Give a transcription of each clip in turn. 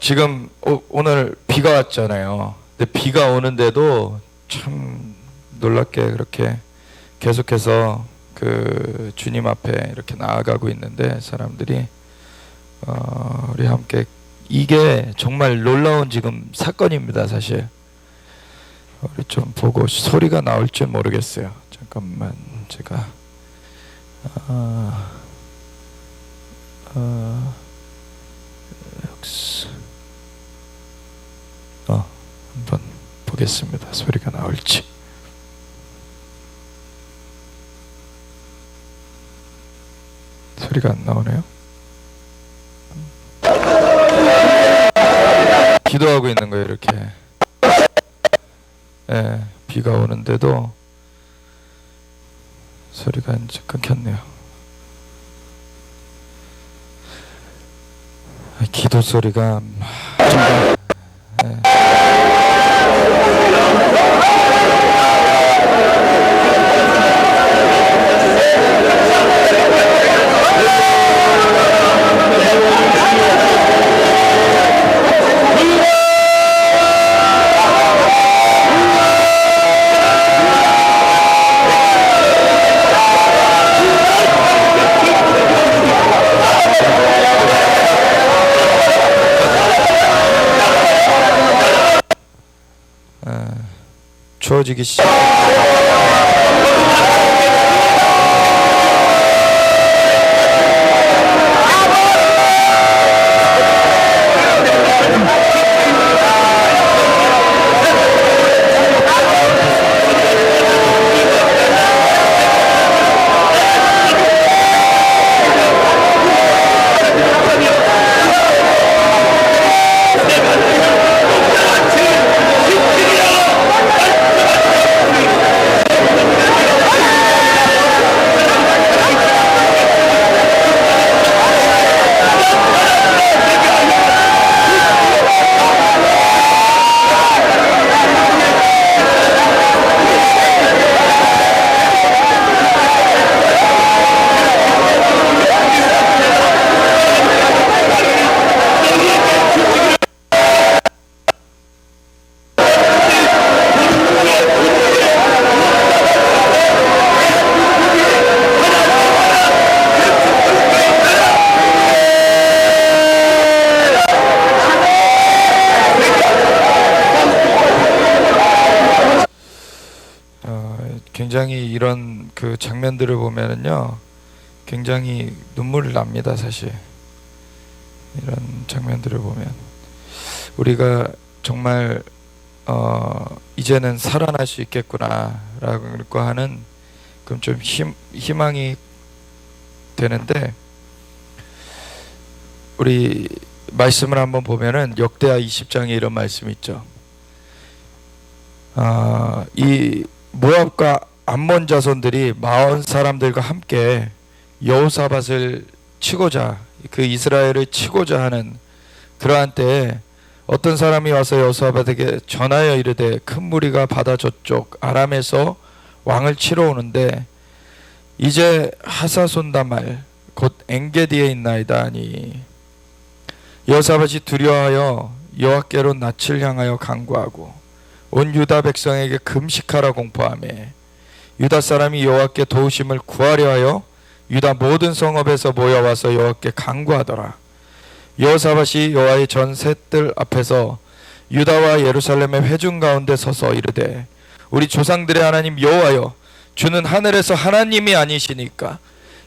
지금 오늘 비가 왔잖아요. 근데 비가 오는데도 참 놀랍게 그렇게 계속해서 그 주님 앞에 이렇게 나아가고 있는데 사람들이 우리 함께 이게 정말 놀라운 지금 사건입니다. 사실 우리 좀 보고 소리가 나올지 모르겠어요. 잠깐만 제가 한번 보겠습니다. 소리가 나올지. 소리가 안 나오네요. 기도하고 있는 거예요, 이렇게. 예, 비가 오는데도 소리가 이제 끊겼네요. 기도 소리가 정말 주어지기 시작. 굉장히 이런 그 장면들을 보면은요, 굉장히 눈물이 납니다. 사실 이런 장면들을 보면 우리가 정말 이제는 살아날 수 있겠구나라고 하는 그럼 좀 희망이 되는데, 우리 말씀을 한번 보면은 역대하 20장에 이런 말씀이 있죠. 이 모압과 암몬 자손들이 마온 사람들과 함께 여호사밧을 치고자, 그 이스라엘을 치고자 하는 그러한 때에 어떤 사람이 와서 여호사밧에게 전하여 이르되 큰 무리가 바다 저쪽 아람에서 왕을 치러 오는데 이제 하사손다말 곧 엔게디에 있나이다 하니 여호사밧이 두려워하여 여호와께로 낯을 향하여 간구하고 온 유다 백성에게 금식하라 공포하며 유다 사람이 여호와께 도우심을 구하려 하여 유다 모든 성읍에서 모여와서 여호와께 간구하더라. 여호사밧이 여호와의 전 셋들 앞에서 유다와 예루살렘의 회중 가운데 서서 이르되 우리 조상들의 하나님 여호와여, 주는 하늘에서 하나님이 아니시니까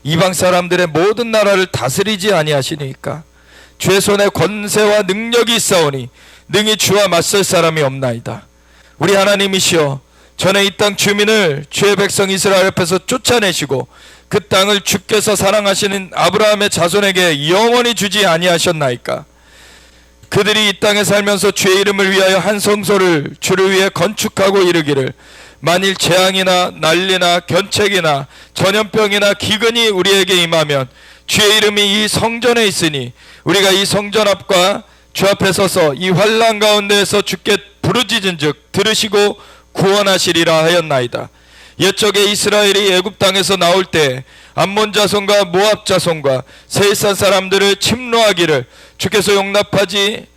이방 사람들의 모든 나라를 다스리지 아니하시니까 주의 손에 권세와 능력이 있사오니 능히 주와 맞설 사람이 없나이다. 우리 하나님이시여, 전에 이 땅 주민을 주의 백성 이스라엘 앞에서 쫓아내시고 그 땅을 주께서 사랑하시는 아브라함의 자손에게 영원히 주지 아니하셨나이까. 그들이 이 땅에 살면서 주의 이름을 위하여 한 성소를 주를 위해 건축하고 이르기를 만일 재앙이나 난리나 견책이나 전염병이나 기근이 우리에게 임하면 주의 이름이 이 성전에 있으니 우리가 이 성전 앞과 주 앞에 서서 이 환난 가운데에서 주께 부르짖은즉 들으시고 구원하시리라 하였나이다. 옛적에 이스라엘이 애굽 땅에서 나올 때 암몬 자손과 모압 자손과 세일산 사람들을 침노하기를 주께서 용납하지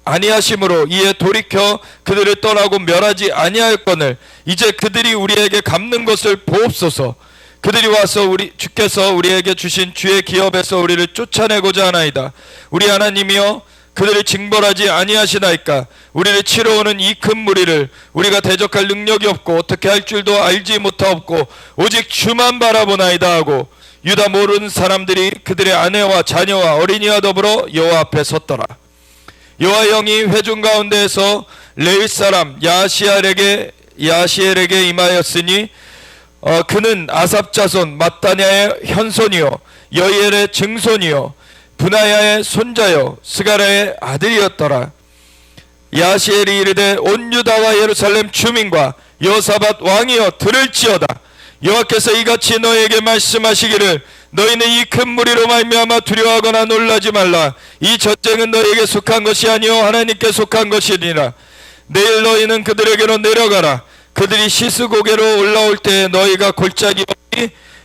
아니하심으로 이에 돌이켜 그들을 떠나고 멸하지 아니하였거늘 이제 그들이 우리에게 갚는 것을 보옵소서. 그들이 와서 주께서 우리에게 주신 주의 기업에서 우리를 쫓아내고자 하나이다. 우리 하나님이여 그들을 징벌하지 아니하시나이까. 우리를 치러 오는 이 큰 무리를 우리가 대적할 능력이 없고 어떻게 할 줄도 알지 못하옵고 오직 주만 바라보나이다 하고 유다 모르는 사람들이 그들의 아내와 자녀와 어린이와 더불어 여호와 앞에 섰더라. 여호와 영이 회중 가운데에서 레위 사람 야시엘에게 임하였으니 그는 아삽 자손 마따냐의 현손이요 여이엘의 증손이요 분하야의 손자요 스가랴의 아들이었더라. 야시엘이 이르되 온 유다와 예루살렘 주민과 여호사밧 왕이여 들을지어다. 여호와께서 이같이 너에게 말씀하시기를 너희는 이 큰 무리로 말미암아 두려워하거나 놀라지 말라. 이 전쟁은 너희에게 속한 것이 아니요 하나님께 속한 것이니라. 내일 너희는 그들에게로 내려가라. 그들이 시스고개로 올라올 때 너희가 골짜기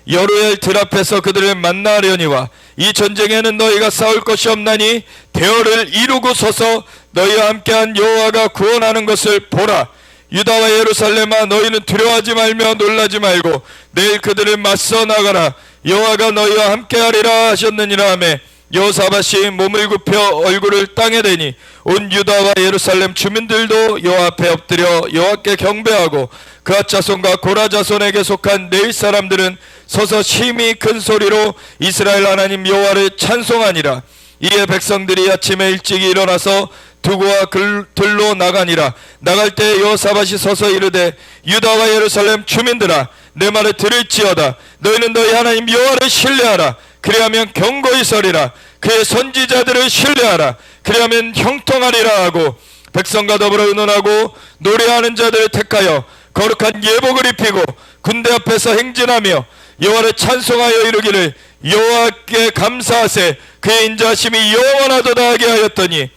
여루엘 들 앞에서 그들을 만나려니와 이 전쟁에는 너희가 싸울 것이 없나니 대열을 이루고 서서 너희와 함께한 여호와가 구원하는 것을 보라. 유다와 예루살렘아 너희는 두려워하지 말며 놀라지 말고 내일 그들을 맞서 나가라. 여호와가 너희와 함께하리라 하셨느니라 하매 여호사밧이 몸을 굽혀 얼굴을 땅에 대니 온 유다와 예루살렘 주민들도 여호와 앞에 엎드려 여호와께 경배하고 그앗 자손과 고라 자손에게 속한 레위 사람들은 서서 심히 큰 소리로 이스라엘 하나님 여호와를 찬송하니라. 이에 백성들이 아침에 일찍 일어나서 두고와 들로 나가니라. 나갈 때 여호사밧이 서서 이르되 유다와 예루살렘 주민들아 내 말을 들을지어다. 너희는 너희 하나님 여호와를 신뢰하라. 그리하면 경고히 서리라. 그의 선지자들을 신뢰하라. 그리하면 형통하리라 하고 백성과 더불어 의논하고 노래하는 자들을 택하여 거룩한 예복을 입히고 군대 앞에서 행진하며 여호와를 찬송하여 이르기를 여호와께 감사하세. 그의 인자하심이 영원하도다 하게 하였더니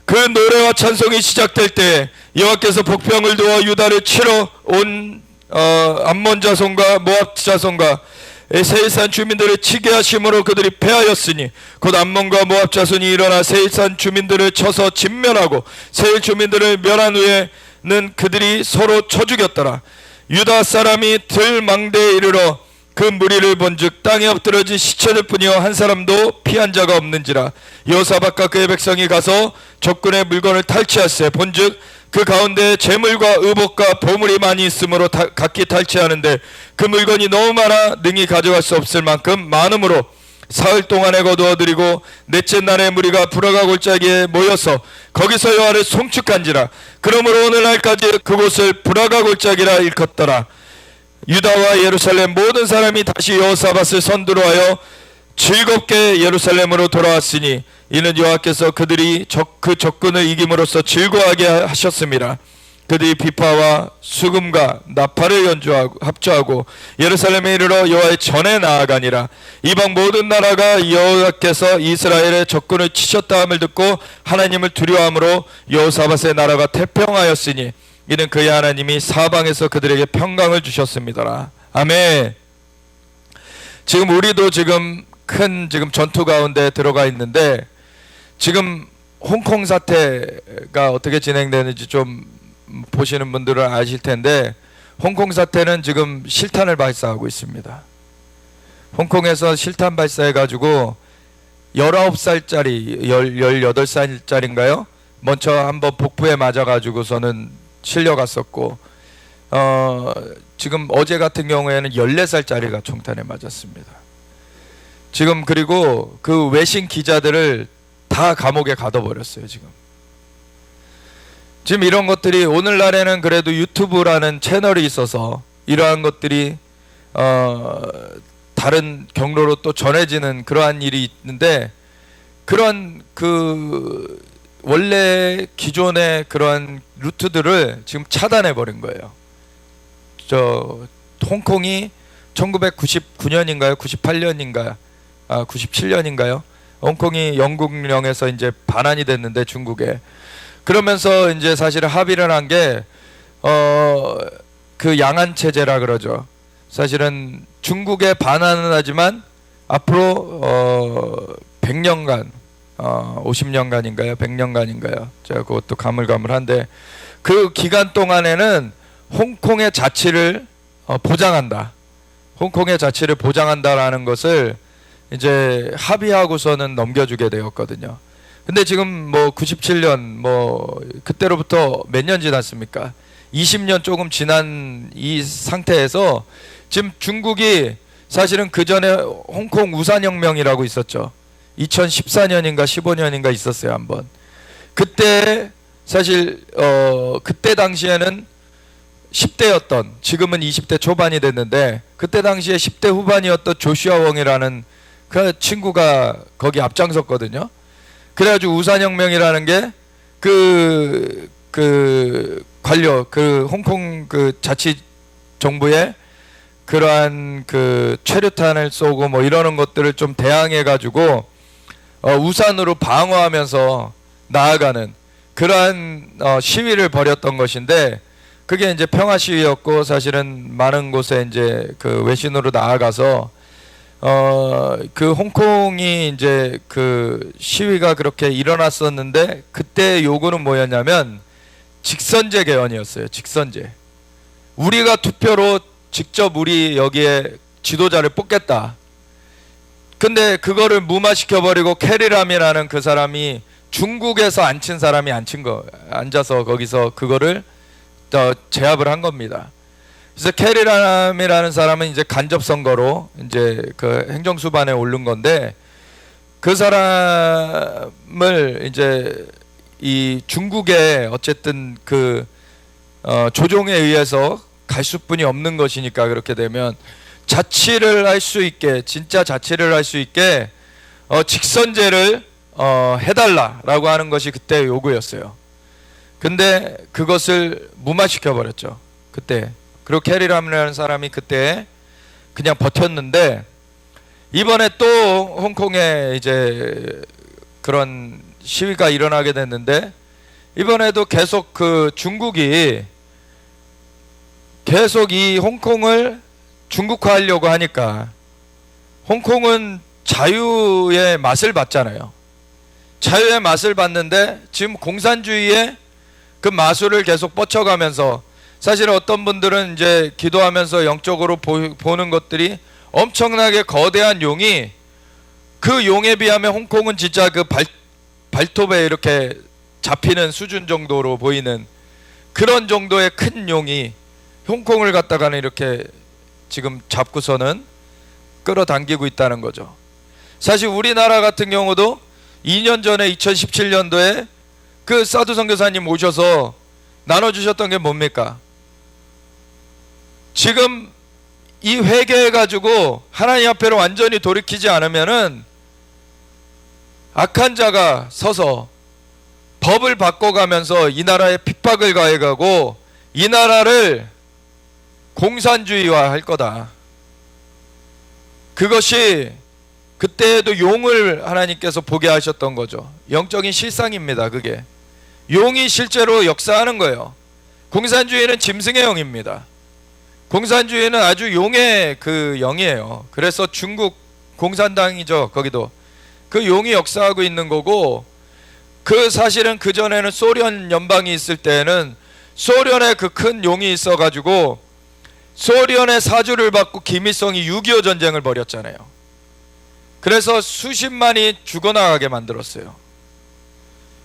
그 노래와 찬송이 시작될 때 여호와께서 복병을 두어 유다를 치러 온 암몬 자손과 모압 자손과 세일산 주민들을 치게 하심으로 그들이 패하였으니 곧 암몬과 모압 자손이 일어나 세일산 주민들을 쳐서 진멸하고 세일 주민들을 멸한 후에는 그들이 서로 쳐 죽였더라. 유다 사람이 들 망대에 이르러 그 무리를 본즉 땅에 엎드러진 시체들 뿐이요 한 사람도 피한 자가 없는지라. 여호사밧과 그의 백성이 가서 적군의 물건을 탈취하세. 본즉 그 가운데 재물과 의복과 보물이 많이 있으므로 각기 탈취하는데 그 물건이 너무 많아 능히 가져갈 수 없을 만큼 많으므로 사흘 동안에 거두어들이고 넷째 날에 무리가 브라가 골짜기에 모여서 거기서 여호와를 송축한지라. 그러므로 오늘날까지 그곳을 브라가 골짜기라 일컫더라. 유다와 예루살렘 모든 사람이 다시 여호사밧을 선두로 하여 즐겁게 예루살렘으로 돌아왔으니 이는 여호와께서 그들이 그 적군을 이김으로써 즐거워하게 하셨습니다. 그들이 비파와 수금과 나팔을 합주하고 예루살렘에 이르러 여호와의 전에 나아가니라. 이방 모든 나라가 여호와께서 이스라엘의 적군을 치셨다 함을 듣고 하나님을 두려워함으로 여호사밧의 나라가 태평하였으니 이는 그의 하나님이 사방에서 그들에게 평강을 주셨습니다. 아멘. 지금 우리도 큰 전투 가운데 들어가 있는데 지금 홍콩 사태가 어떻게 진행되는지 좀 보시는 분들은 아실 텐데 홍콩 사태는 지금 실탄을 발사하고 있습니다. 홍콩에서 실탄 발사해 가지고 19살짜리 18살짜리인가요? 먼저 한번 복부에 맞아 가지고서는 실려갔었고 지금 어제 같은 경우에는 14살짜리가 총탄에 맞았습니다. 지금 그리고 그 외신 기자들을 다 감옥에 가둬버렸어요. 지금 이런 것들이 오늘날에는 그래도 유튜브라는 채널이 있어서 이러한 것들이 다른 경로로 또 전해지는 그러한 일이 있는데 그런 원래 기존의 그러한 루트들을 지금 차단해 버린 거예요. 홍콩이 1999년인가요? 98년인가요? 97년인가요? 홍콩이 영국령에서 이제 반환이 됐는데 중국에 그러면서 이제 사실 합의를 한 게 그 양안 체제라 그러죠. 사실은 중국에 반환은 하지만 앞으로 100년간 50년간인가요? 100년간인가요? 제가 그것도 가물가물한데 그 기간 동안에는 홍콩의 자치를 보장한다. 홍콩의 자치를 보장한다라는 것을 이제 합의하고서는 넘겨주게 되었거든요. 근데 지금 뭐 97년 뭐 그때로부터 몇 년 지났습니까? 20년 조금 지난 이 상태에서 지금 중국이 사실은 그 전에 홍콩 우산혁명이라고 있었죠. 2014년인가 15년인가 있었어요 한번. 그때 사실 그때 당시에는 10대였던, 지금은 20대 초반이 됐는데 그때 당시에 10대 후반이었던 조슈아 웡이라는 그 친구가 거기 앞장섰거든요. 그래가지고 우산혁명이라는 게 그 관료, 그 홍콩 그 자치 정부의 그러한 그 최루탄을 쏘고 뭐 이러는 것들을 좀 대항해가지고 우산으로 방어하면서 나아가는 그러한 시위를 벌였던 것인데, 그게 이제 평화 시위였고 사실은 많은 곳에 이제 그 외신으로 나아가서 그 홍콩이 이제 그 시위가 그렇게 일어났었는데, 그때 요구는 뭐였냐면 직선제 개헌이었어요. 직선제. 우리가 투표로 직접 우리 여기에 지도자를 뽑겠다. 근데 그거를 무마시켜버리고 캐리람이라는 그 사람이 중국에서 앉힌 사람이 앉아서 거기서 그거를 제압을 한 겁니다. 그래서 캐리람이라는 사람은 이제 간접 선거로 이제 그 행정수반에 오른 건데, 그 사람을 이제 이 중국에 어쨌든 그 조종에 의해서 갈 수뿐이 없는 것이니까, 그렇게 되면 자치를 할 수 있게, 진짜 자치를 할 수 있게 직선제를 해달라라고 하는 것이 그때 요구였어요. 근데 그것을 무마시켜 버렸죠 그때. 그리고 캐리람이라는 사람이 그때 그냥 버텼는데, 이번에 또 홍콩에 이제 그런 시위가 일어나게 됐는데, 이번에도 계속 그 중국이 계속 이 홍콩을 중국화하려고 하니까, 홍콩은 자유의 맛을 봤잖아요. 자유의 맛을 봤는데 지금 공산주의의 그 마술을 계속 뻗쳐가면서, 사실 어떤 분들은 이제 기도하면서 영적으로 보는 것들이 엄청나게 거대한 용이, 그 용에 비하면 홍콩은 진짜 그 발톱에 이렇게 잡히는 수준 정도로 보이는 그런 정도의 큰 용이 홍콩을 갖다가는 이렇게 지금 잡고서는 끌어당기고 있다는 거죠. 사실 우리나라 같은 경우도 2년 전에 2017년도에 그 사두 선교사님 오셔서 나눠주셨던 게 뭡니까? 지금 이 회개해가지고 하나님 앞에로 완전히 돌이키지 않으면은 악한 자가 서서 법을 바꿔가면서 이 나라에 핍박을 가해가고 이 나라를 공산주의화 할 거다. 그것이 그때에도 용을 하나님께서 보게 하셨던 거죠. 영적인 실상입니다. 그게 용이 실제로 역사하는 거예요. 공산주의는 짐승의 영입니다. 공산주의는 아주 용의 그 영이에요. 그래서 중국 공산당이죠. 거기도 그 용이 역사하고 있는 거고, 그 사실은 그 전에는 소련 연방이 있을 때는 소련의 그 큰 용이 있어가지고 소련의 사주를 받고 김일성이 6.25 전쟁을 벌였잖아요. 그래서 수십만이 죽어나가게 만들었어요.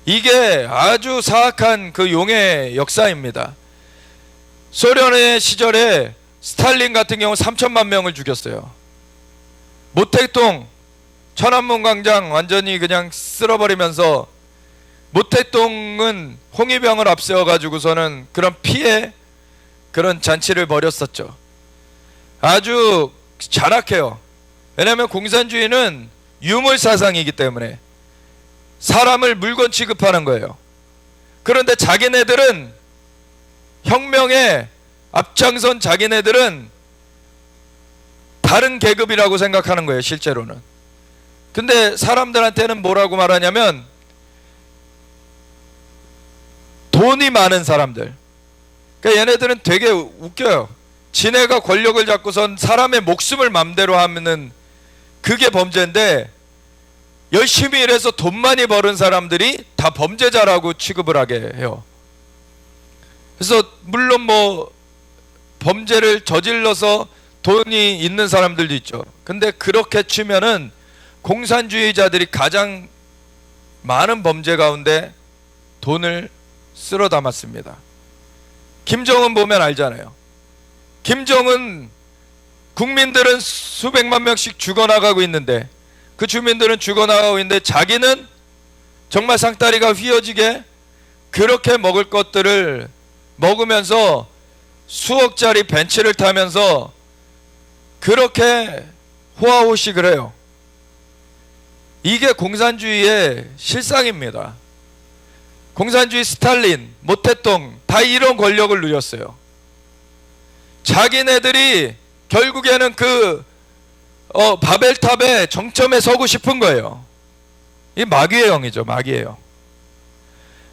이게 아주 사악한 그 용의 역사입니다. 소련의 시절에 스탈린 같은 경우 3천만 명을 죽였어요. 모택동 천안문 광장 완전히 그냥 쓸어버리면서, 모택동은 홍위병을 앞세워 가지고서는 그런 피해 그런 잔치를 벌였었죠. 아주 잔악해요. 왜냐하면 공산주의는 유물 사상이기 때문에 사람을 물건 취급하는 거예요. 그런데 자기네들은 혁명에 앞장선 자기네들은 다른 계급이라고 생각하는 거예요, 실제로는. 근데 사람들한테는 뭐라고 말하냐면 돈이 많은 사람들. 그러니까 얘네들은 되게 웃겨요. 지네가 권력을 잡고선 사람의 목숨을 맘대로 하면은 그게 범죄인데, 열심히 일해서 돈 많이 버는 사람들이 다 범죄자라고 취급을 하게 해요. 그래서 물론 뭐 범죄를 저질러서 돈이 있는 사람들도 있죠. 근데 그렇게 치면은 공산주의자들이 가장 많은 범죄 가운데 돈을 쓸어 담았습니다. 김정은 보면 알잖아요. 김정은 국민들은 수백만 명씩 죽어나가고 있는데, 그 주민들은 죽어나가고 있는데 자기는 정말 상다리가 휘어지게 그렇게 먹을 것들을 먹으면서 수억짜리 벤츠를 타면서 그렇게 호화호식을 해요. 이게 공산주의의 실상입니다. 공산주의 스탈린, 모태똥 다 이런 권력을 누렸어요. 자기네들이 결국에는 그 바벨탑의 정점에 서고 싶은 거예요. 이 마귀의 영이죠. 마귀의 영.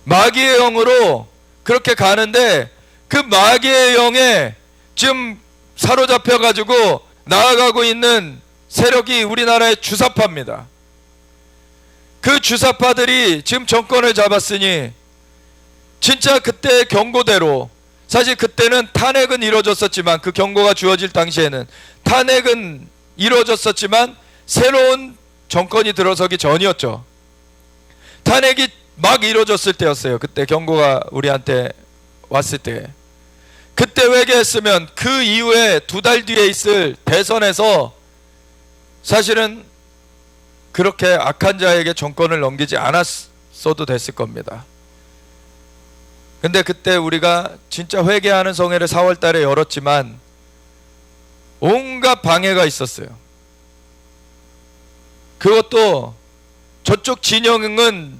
마귀의 영으로 그렇게 가는데, 그 마귀의 영에 지금 사로잡혀 가지고 나아가고 있는 세력이 우리나라의 주사파입니다. 그 주사파들이 지금 정권을 잡았으니 진짜 그때의 경고대로, 사실 그때는 탄핵은 이루어졌었지만, 그 경고가 주어질 당시에는 탄핵은 이루어졌었지만 새로운 정권이 들어서기 전이었죠. 탄핵이 막 이루어졌을 때였어요. 그때 경고가 우리한테 왔을 때. 그때 회개했으면 그 이후에 2달 뒤에 있을 대선에서 사실은 그렇게 악한 자에게 정권을 넘기지 않았어도 됐을 겁니다. 근데 그때 우리가 진짜 회개하는 성회를 4월 달에 열었지만 온갖 방해가 있었어요. 그것도 저쪽 진영은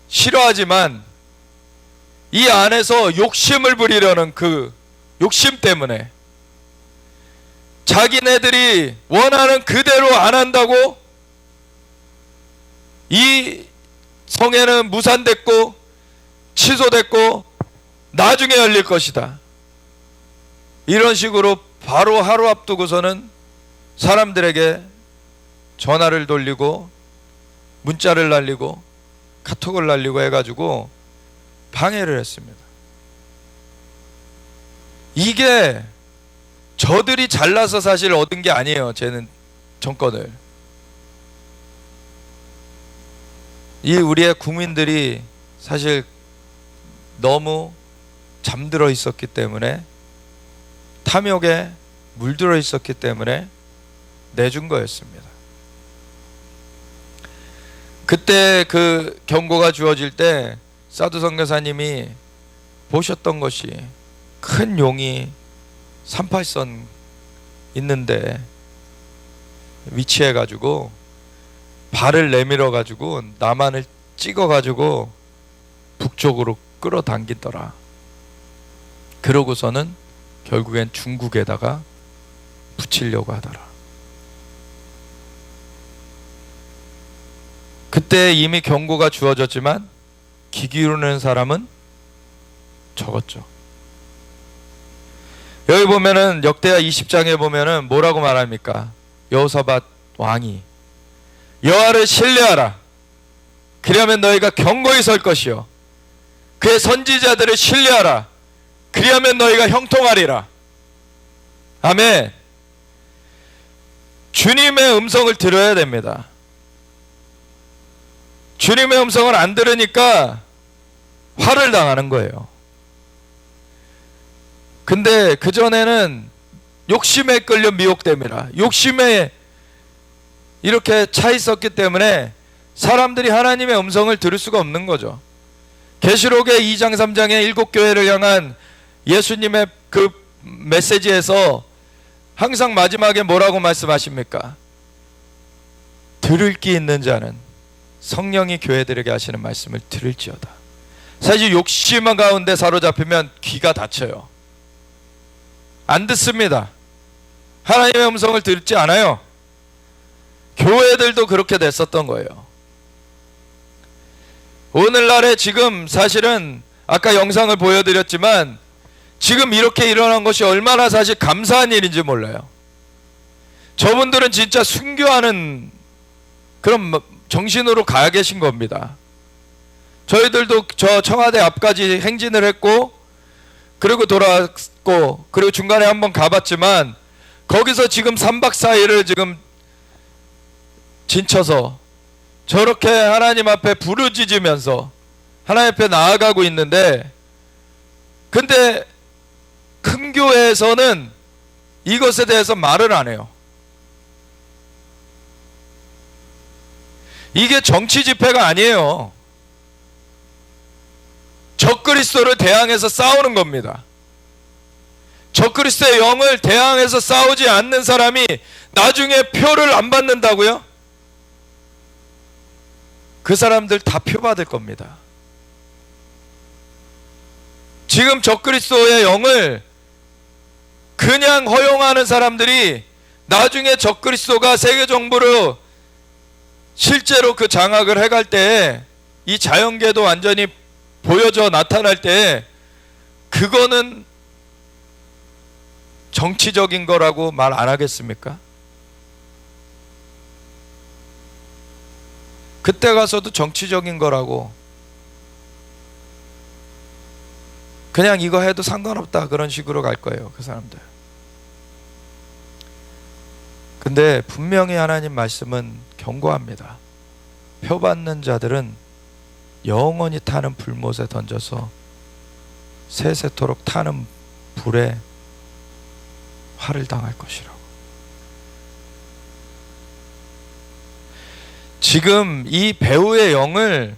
싫어하지만 이 안에서 욕심을 부리려는 그 욕심 때문에, 자기네들이 원하는 그대로 안 한다고 이 성회는 무산됐고 취소됐고 나중에 열릴 것이다, 이런 식으로 바로 하루 앞두고서는 사람들에게 전화를 돌리고 문자를 날리고 카톡을 날리고 해가지고 방해를 했습니다. 이게 저들이 잘나서 사실 얻은 게 아니에요. 쟤는 정권을. 이 우리의 국민들이 사실 너무 잠들어 있었기 때문에, 탐욕에 물들어 있었기 때문에 내준 거였습니다. 그때 그 경고가 주어질 때 사두 선교사님이 보셨던 것이, 큰 용이 38선 있는데 위치해 가지고 발을 내밀어 가지고 남한을 찍어 가지고 북쪽으로 끌어당기더라. 그러고서는 결국엔 중국에다가 붙이려고 하더라. 그때 이미 경고가 주어졌지만 귀 기울이는 사람은 적었죠. 여기 보면은 역대하 20장에 보면은 뭐라고 말합니까? 여호사밧 왕이 여호와를 신뢰하라. 그리하면 너희가 견고히 설 것이요 그의 선지자들을 신뢰하라. 그리하면 너희가 형통하리라. 아멘. 주님의 음성을 들어야 됩니다. 주님의 음성을 안 들으니까 화를 당하는 거예요. 근데 그전에는 욕심에 끌려 미혹됩니다. 욕심에 이렇게 차 있었기 때문에 사람들이 하나님의 음성을 들을 수가 없는 거죠. 계시록의 2장 3장의 7교회를 향한 예수님의 그 메시지에서 항상 마지막에 뭐라고 말씀하십니까? 들을 귀 있는 자는 성령이 교회들에게 하시는 말씀을 들을지어다. 사실 욕심 가운데 사로잡히면 귀가 닫혀요. 안 듣습니다. 하나님의 음성을 듣지 않아요. 교회들도 그렇게 됐었던 거예요. 오늘날에 지금 사실은 아까 영상을 보여드렸지만 지금 이렇게 일어난 것이 얼마나 사실 감사한 일인지 몰라요. 저분들은 진짜 순교하는 그런 정신으로 가 계신 겁니다. 저희들도 저 청와대 앞까지 행진을 했고, 그리고 돌아왔고, 그리고 중간에 한번 가봤지만, 거기서 지금 3박 4일을 지금 진쳐서 저렇게 하나님 앞에 부르짖으면서 하나님 앞에 나아가고 있는데, 근데 큰 교회에서는 이것에 대해서 말을 안 해요. 이게 정치 집회가 아니에요. 적그리스도를 대항해서 싸우는 겁니다. 적그리스도의 영을 대항해서 싸우지 않는 사람이 나중에 표를 안 받는다고요? 그 사람들 다 표 받을 겁니다. 지금 적그리스도의 영을 그냥 허용하는 사람들이 나중에 적그리스도가 세계 정부로 실제로 그 장악을 해갈 때, 이 자연계도 완전히 보여져 나타날 때, 그거는 정치적인 거라고 말 안 하겠습니까? 그때 가서도 정치적인 거라고, 그냥 이거 해도 상관없다 그런 식으로 갈 거예요, 그 사람들. 근데 분명히 하나님 말씀은 경고합니다. 표 받는 자들은 영원히 타는 불못에 던져서 세세토록 타는 불에 화를 당할 것이라고. 지금 이 배후의 영을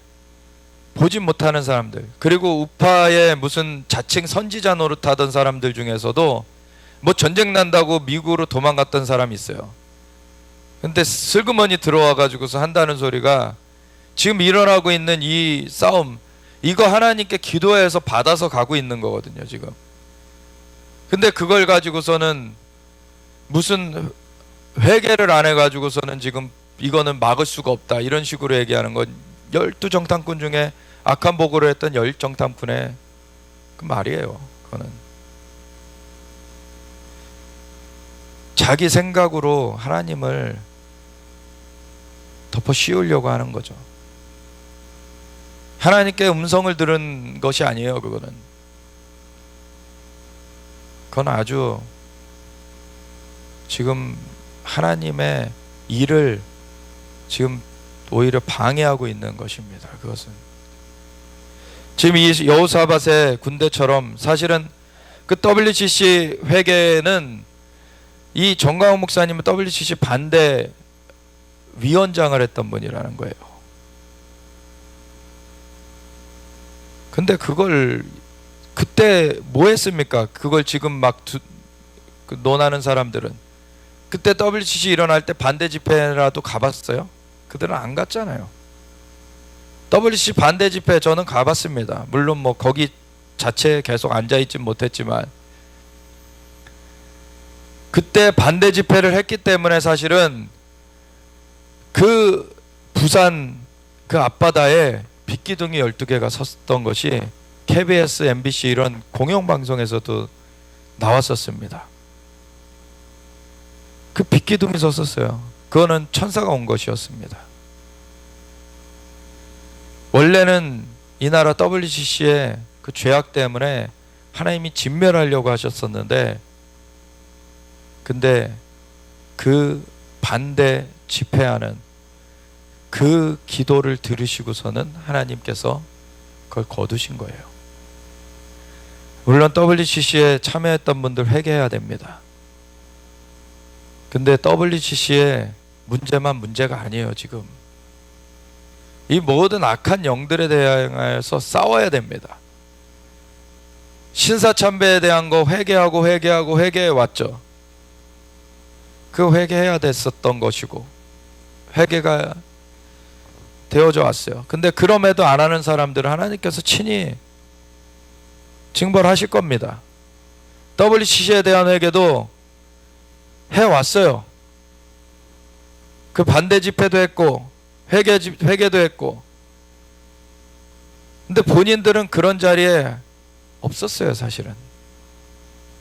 보지 못하는 사람들, 그리고 우파의 무슨 자칭 선지자 노릇하던 사람들 중에서도 뭐 전쟁 난다고 미국으로 도망갔던 사람이 있어요. 근데 슬그머니 들어와 가지고서 한다는 소리가, 지금 일어나고 있는 이 싸움, 이거 하나님께 기도해서 받아서 가고 있는 거거든요, 지금. 근데 그걸 가지고서는 무슨 회개를 안 해가지고서는 지금 이거는 막을 수가 없다 이런 식으로 얘기하는 건 12정탐꾼 중에 악한 보고를 했던 10정탐꾼의 그 말이에요. 그거는 자기 생각으로 하나님을 덮어 씌우려고 하는 거죠. 하나님께 음성을 들은 것이 아니에요. 그건 아주 지금 하나님의 일을 지금 오히려 방해하고 있는 것입니다. 그것은 지금 이 여호사밧의 군대처럼, 사실은 그 WCC 회계는 이 정광훈 목사님은 WCC 반대 위원장을 했던 분이라는 거예요. 근데 그걸 그때 뭐 했습니까? 그걸 지금 막 논하는 사람들은 그때 WCC 일어날 때 반대 집회라도 가봤어요? 그들은 안 갔잖아요. WCC 반대 집회 저는 가봤습니다. 물론 뭐 거기 자체에 계속 앉아있진 못했지만, 그때 반대 집회를 했기 때문에 사실은 그 부산 그 앞바다에 빛기둥이 12개가 섰던 것이 KBS, MBC 이런 공영방송에서도 나왔었습니다. 그 빛기둥이 섰었어요. 그거는 천사가 온 것이었습니다. 원래는 이 나라 WCC의 그 죄악 때문에 하나님이 진멸하려고 하셨었는데, 근데 그 반대 집회하는 그 기도를 들으시고서는 하나님께서 그걸 거두신 거예요. 물론 WCC에 참여했던 분들 회개해야 됩니다. 근데 WCC의 문제만 문제가 아니에요. 지금 이 모든 악한 영들에 대하여서 싸워야 됩니다. 신사참배에 대한 거 회개하고 회개해 왔죠. 그 회개해야 됐었던 것이고 회개가 되어져 왔어요. 근데 그럼에도 안 하는 사람들은 하나님께서 친히 징벌하실 겁니다. WCC에 대한 회개도 해왔어요. 그 반대 집회도 했고 회개도 했고, 근데 본인들은 그런 자리에 없었어요. 사실은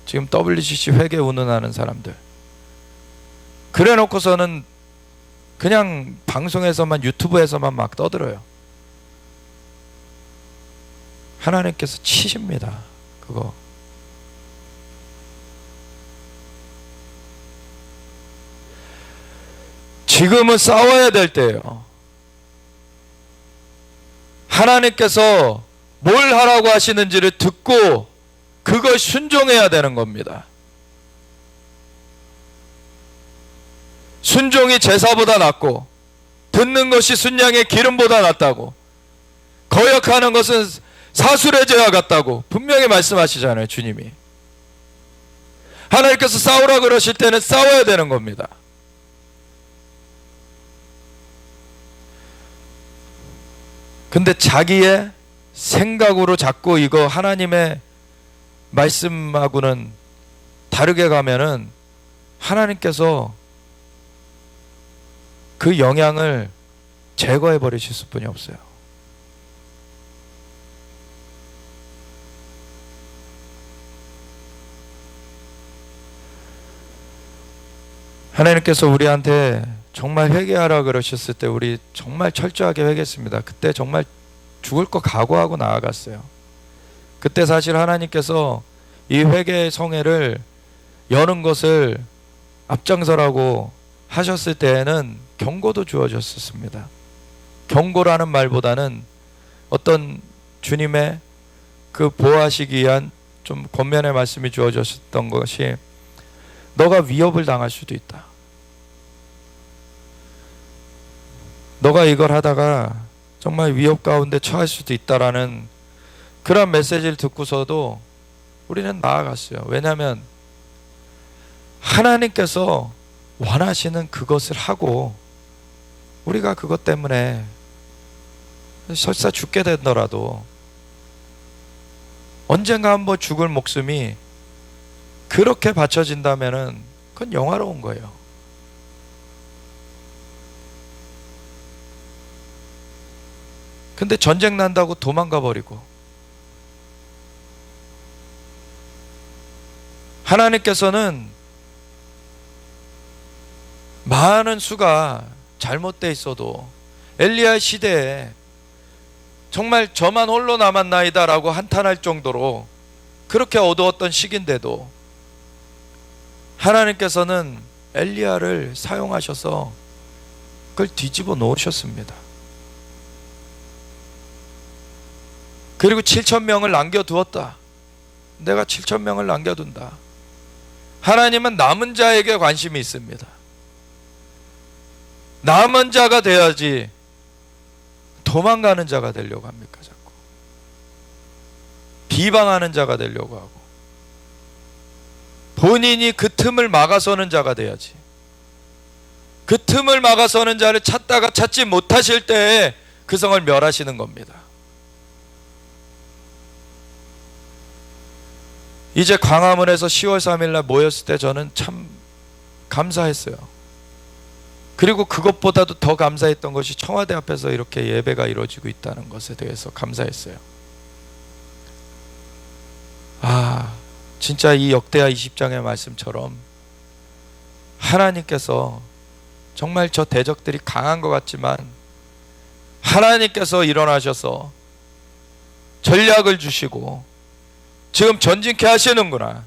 지금 WCC 회개 운운하는 사람들, 그래 놓고서는 그냥 방송에서만, 유튜브에서만 막 떠들어요. 하나님께서 치십니다. 그거. 지금은 싸워야 될 때예요. 하나님께서 뭘 하라고 하시는지를 듣고 그걸 순종해야 되는 겁니다. 순종이 제사보다 낫고 듣는 것이 순양의 기름보다 낫다고, 거역하는 것은 사술의 죄와 같다고 분명히 말씀하시잖아요. 주님이. 하나님께서 싸우라 그러실 때는 싸워야 되는 겁니다. 근데 자기의 생각으로 자꾸 이거 하나님의 말씀하고는 다르게 가면은 하나님께서 그 영향을 제거해 버리실 수뿐이 없어요. 하나님께서 우리한테 정말 회개하라 그러셨을 때 우리 정말 철저하게 회개했습니다. 그때 정말 죽을 거 각오하고 나아갔어요. 그때 사실 하나님께서 이 회개의 성회를 여는 것을 앞장서라고 하셨을 때에는 경고도 주어졌었습니다. 경고라는 말보다는 어떤 주님의 그 보호하시기 위한 좀 권면의 말씀이 주어졌던 것이, 너가 위협을 당할 수도 있다. 너가 이걸 하다가 정말 위협 가운데 처할 수도 있다라는 그런 메시지를 듣고서도 우리는 나아갔어요. 왜냐하면 하나님께서 원하시는 그것을 하고 우리가 그것 때문에 설사 죽게 되더라도 언젠가 한번 죽을 목숨이 그렇게 바쳐진다면은 그건 영화로운 거예요. 근데 전쟁 난다고 도망가 버리고, 하나님께서는 많은 수가 잘못되어 있어도 엘리야 시대에 정말 저만 홀로 남았나이다 라고 한탄할 정도로 그렇게 어두웠던 시기인데도 하나님께서는 엘리야를 사용하셔서 그걸 뒤집어 놓으셨습니다. 그리고 7,000명을 남겨두었다. 내가 7,000명을 남겨둔다. 하나님은 남은 자에게 관심이 있습니다. 남은 자가 돼야지 도망가는 자가 되려고 합니까? 자꾸 비방하는 자가 되려고 하고, 본인이 그 틈을 막아서는 자가 돼야지. 그 틈을 막아서는 자를 찾다가 찾지 못하실 때에 그 성을 멸하시는 겁니다. 이제 광화문에서 10월 3일 날 모였을 때 저는 참 감사했어요. 그리고 그것보다도 더 감사했던 것이 청와대 앞에서 이렇게 예배가 이루어지고 있다는 것에 대해서 감사했어요. 아, 진짜 이 역대하 20장의 말씀처럼 하나님께서 정말 저 대적들이 강한 것 같지만 하나님께서 일어나셔서 전략을 주시고 지금 전진케 하시는구나.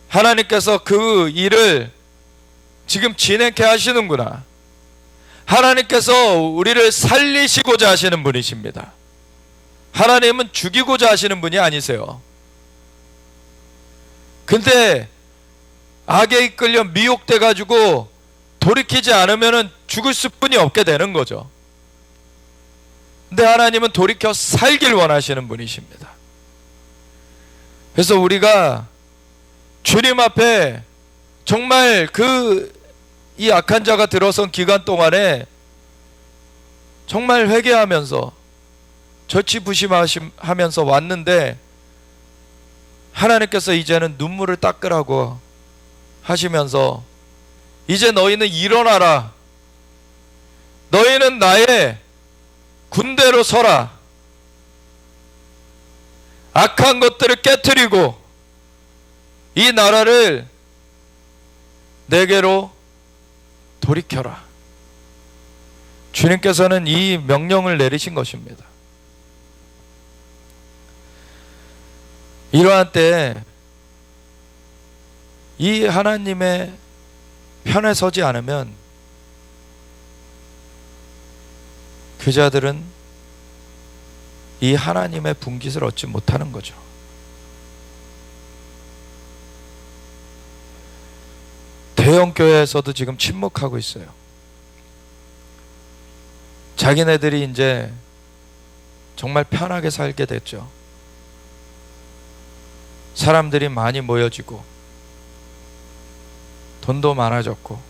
하나님께서 그 일을 지금 진행케 하시는구나. 하나님께서 우리를 살리시고자 하시는 분이십니다. 하나님은 죽이고자 하시는 분이 아니세요. 근데 악에 이끌려 미혹돼 가지고 돌이키지 않으면 죽을 수뿐이 없게 되는 거죠. 근데 하나님은 돌이켜 살길 원하시는 분이십니다. 그래서 우리가 주님 앞에 정말 이 악한 자가 들어선 기간 동안에 정말 회개하면서 절치부심하면서 왔는데, 하나님께서 이제는 눈물을 닦으라고 하시면서 이제 너희는 일어나라. 너희는 나의 군대로 서라. 악한 것들을 깨트리고 이 나라를 내게로 돌이켜라. 주님께서는 이 명령을 내리신 것입니다. 이러한 때 이 하나님의 편에 서지 않으면 그 자들은 이 하나님의 분깃을 얻지 못하는 거죠. 대형 교회에서도 지금 침묵하고 있어요. 자기네들이 이제 정말 편하게 살게 됐죠. 사람들이 많이 모여지고 돈도 많아졌고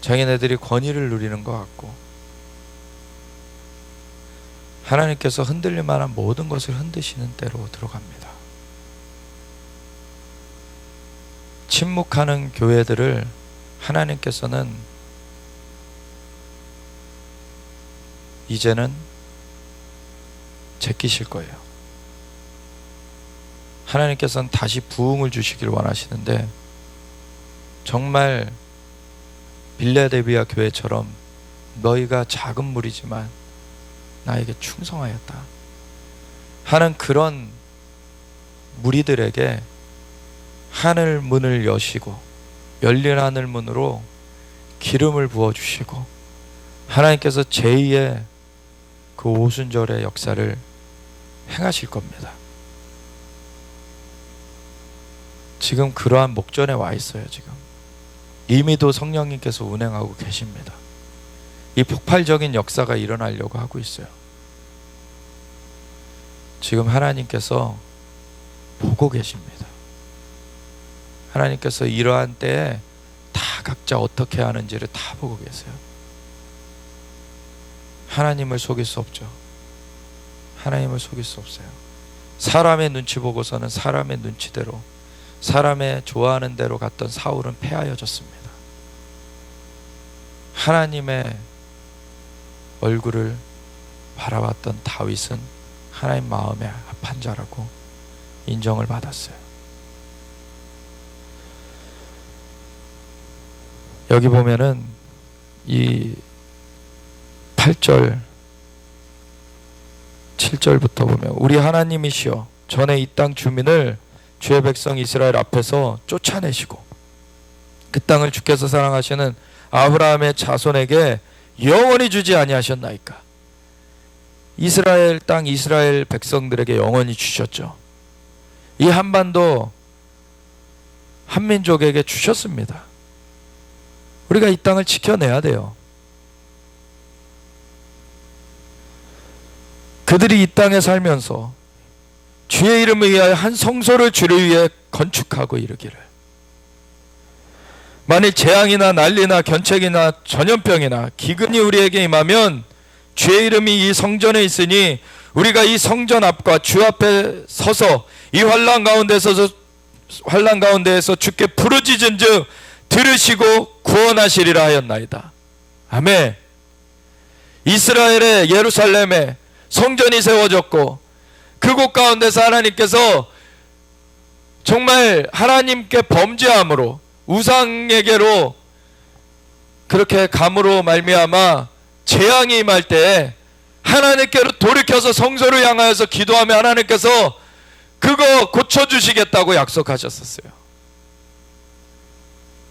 자기네들이 권위를 누리는 것 같고 하나님께서 흔들릴 만한 모든 것을 흔드시는 때로 들어갑니다. 침묵하는 교회들을 하나님께서는 이제는 제끼실 거예요. 하나님께서는 다시 부흥을 주시길 원하시는데 정말 빌레데비아 교회처럼 너희가 작은 무리지만 나에게 충성하였다 하는 그런 무리들에게 하늘 문을 여시고 열린 하늘 문으로 기름을 부어주시고 하나님께서 제2의 그 오순절의 역사를 행하실 겁니다. 지금 그러한 목전에 와 있어요. 지금 이미도 성령님께서 운행하고 계십니다. 이 폭발적인 역사가 일어나려고 하고 있어요. 지금 하나님께서 보고 계십니다. 하나님께서 이러한 때에 다 각자 어떻게 하는지를 다 보고 계세요. 하나님을 속일 수 없죠. 하나님을 속일 수 없어요. 사람의 눈치 보고서는 사람의 눈치대로 사람의 좋아하는 대로 갔던 사울은 패하여졌습니다. 하나님의 얼굴을 바라봤던 다윗은 하나님 마음에 합한 자라고 인정을 받았어요. 여기 보면은 이 8절 7절부터 보면 우리 하나님이시여 전에 이 땅 주민을 주의 백성 이스라엘 앞에서 쫓아내시고 그 땅을 주께서 사랑하시는 아브라함의 자손에게 영원히 주지 아니하셨나이까. 이스라엘 땅 이스라엘 백성들에게 영원히 주셨죠. 이 한반도 한민족에게 주셨습니다. 우리가 이 땅을 지켜내야 돼요. 그들이 이 땅에 살면서 주의 이름을 위하여 한 성소를 주를 위해 건축하고 이르기를 만일 재앙이나 난리나 견책이나 전염병이나 기근이 우리에게 임하면 주의 이름이 이 성전에 있으니 우리가 이 성전 앞과 주 앞에 서서 이 환난 가운데에서 주께 부르짖은즉 들으시고 구원하시리라 하였나이다. 아멘. 이스라엘의 예루살렘에 성전이 세워졌고 그곳 가운데서 하나님께서 정말 하나님께 범죄함으로 우상에게로 그렇게 감으로 말미암아 재앙이 임할 때 하나님께로 돌이켜서 성소를 향하여서 기도하며 하나님께서 그거 고쳐주시겠다고 약속하셨었어요.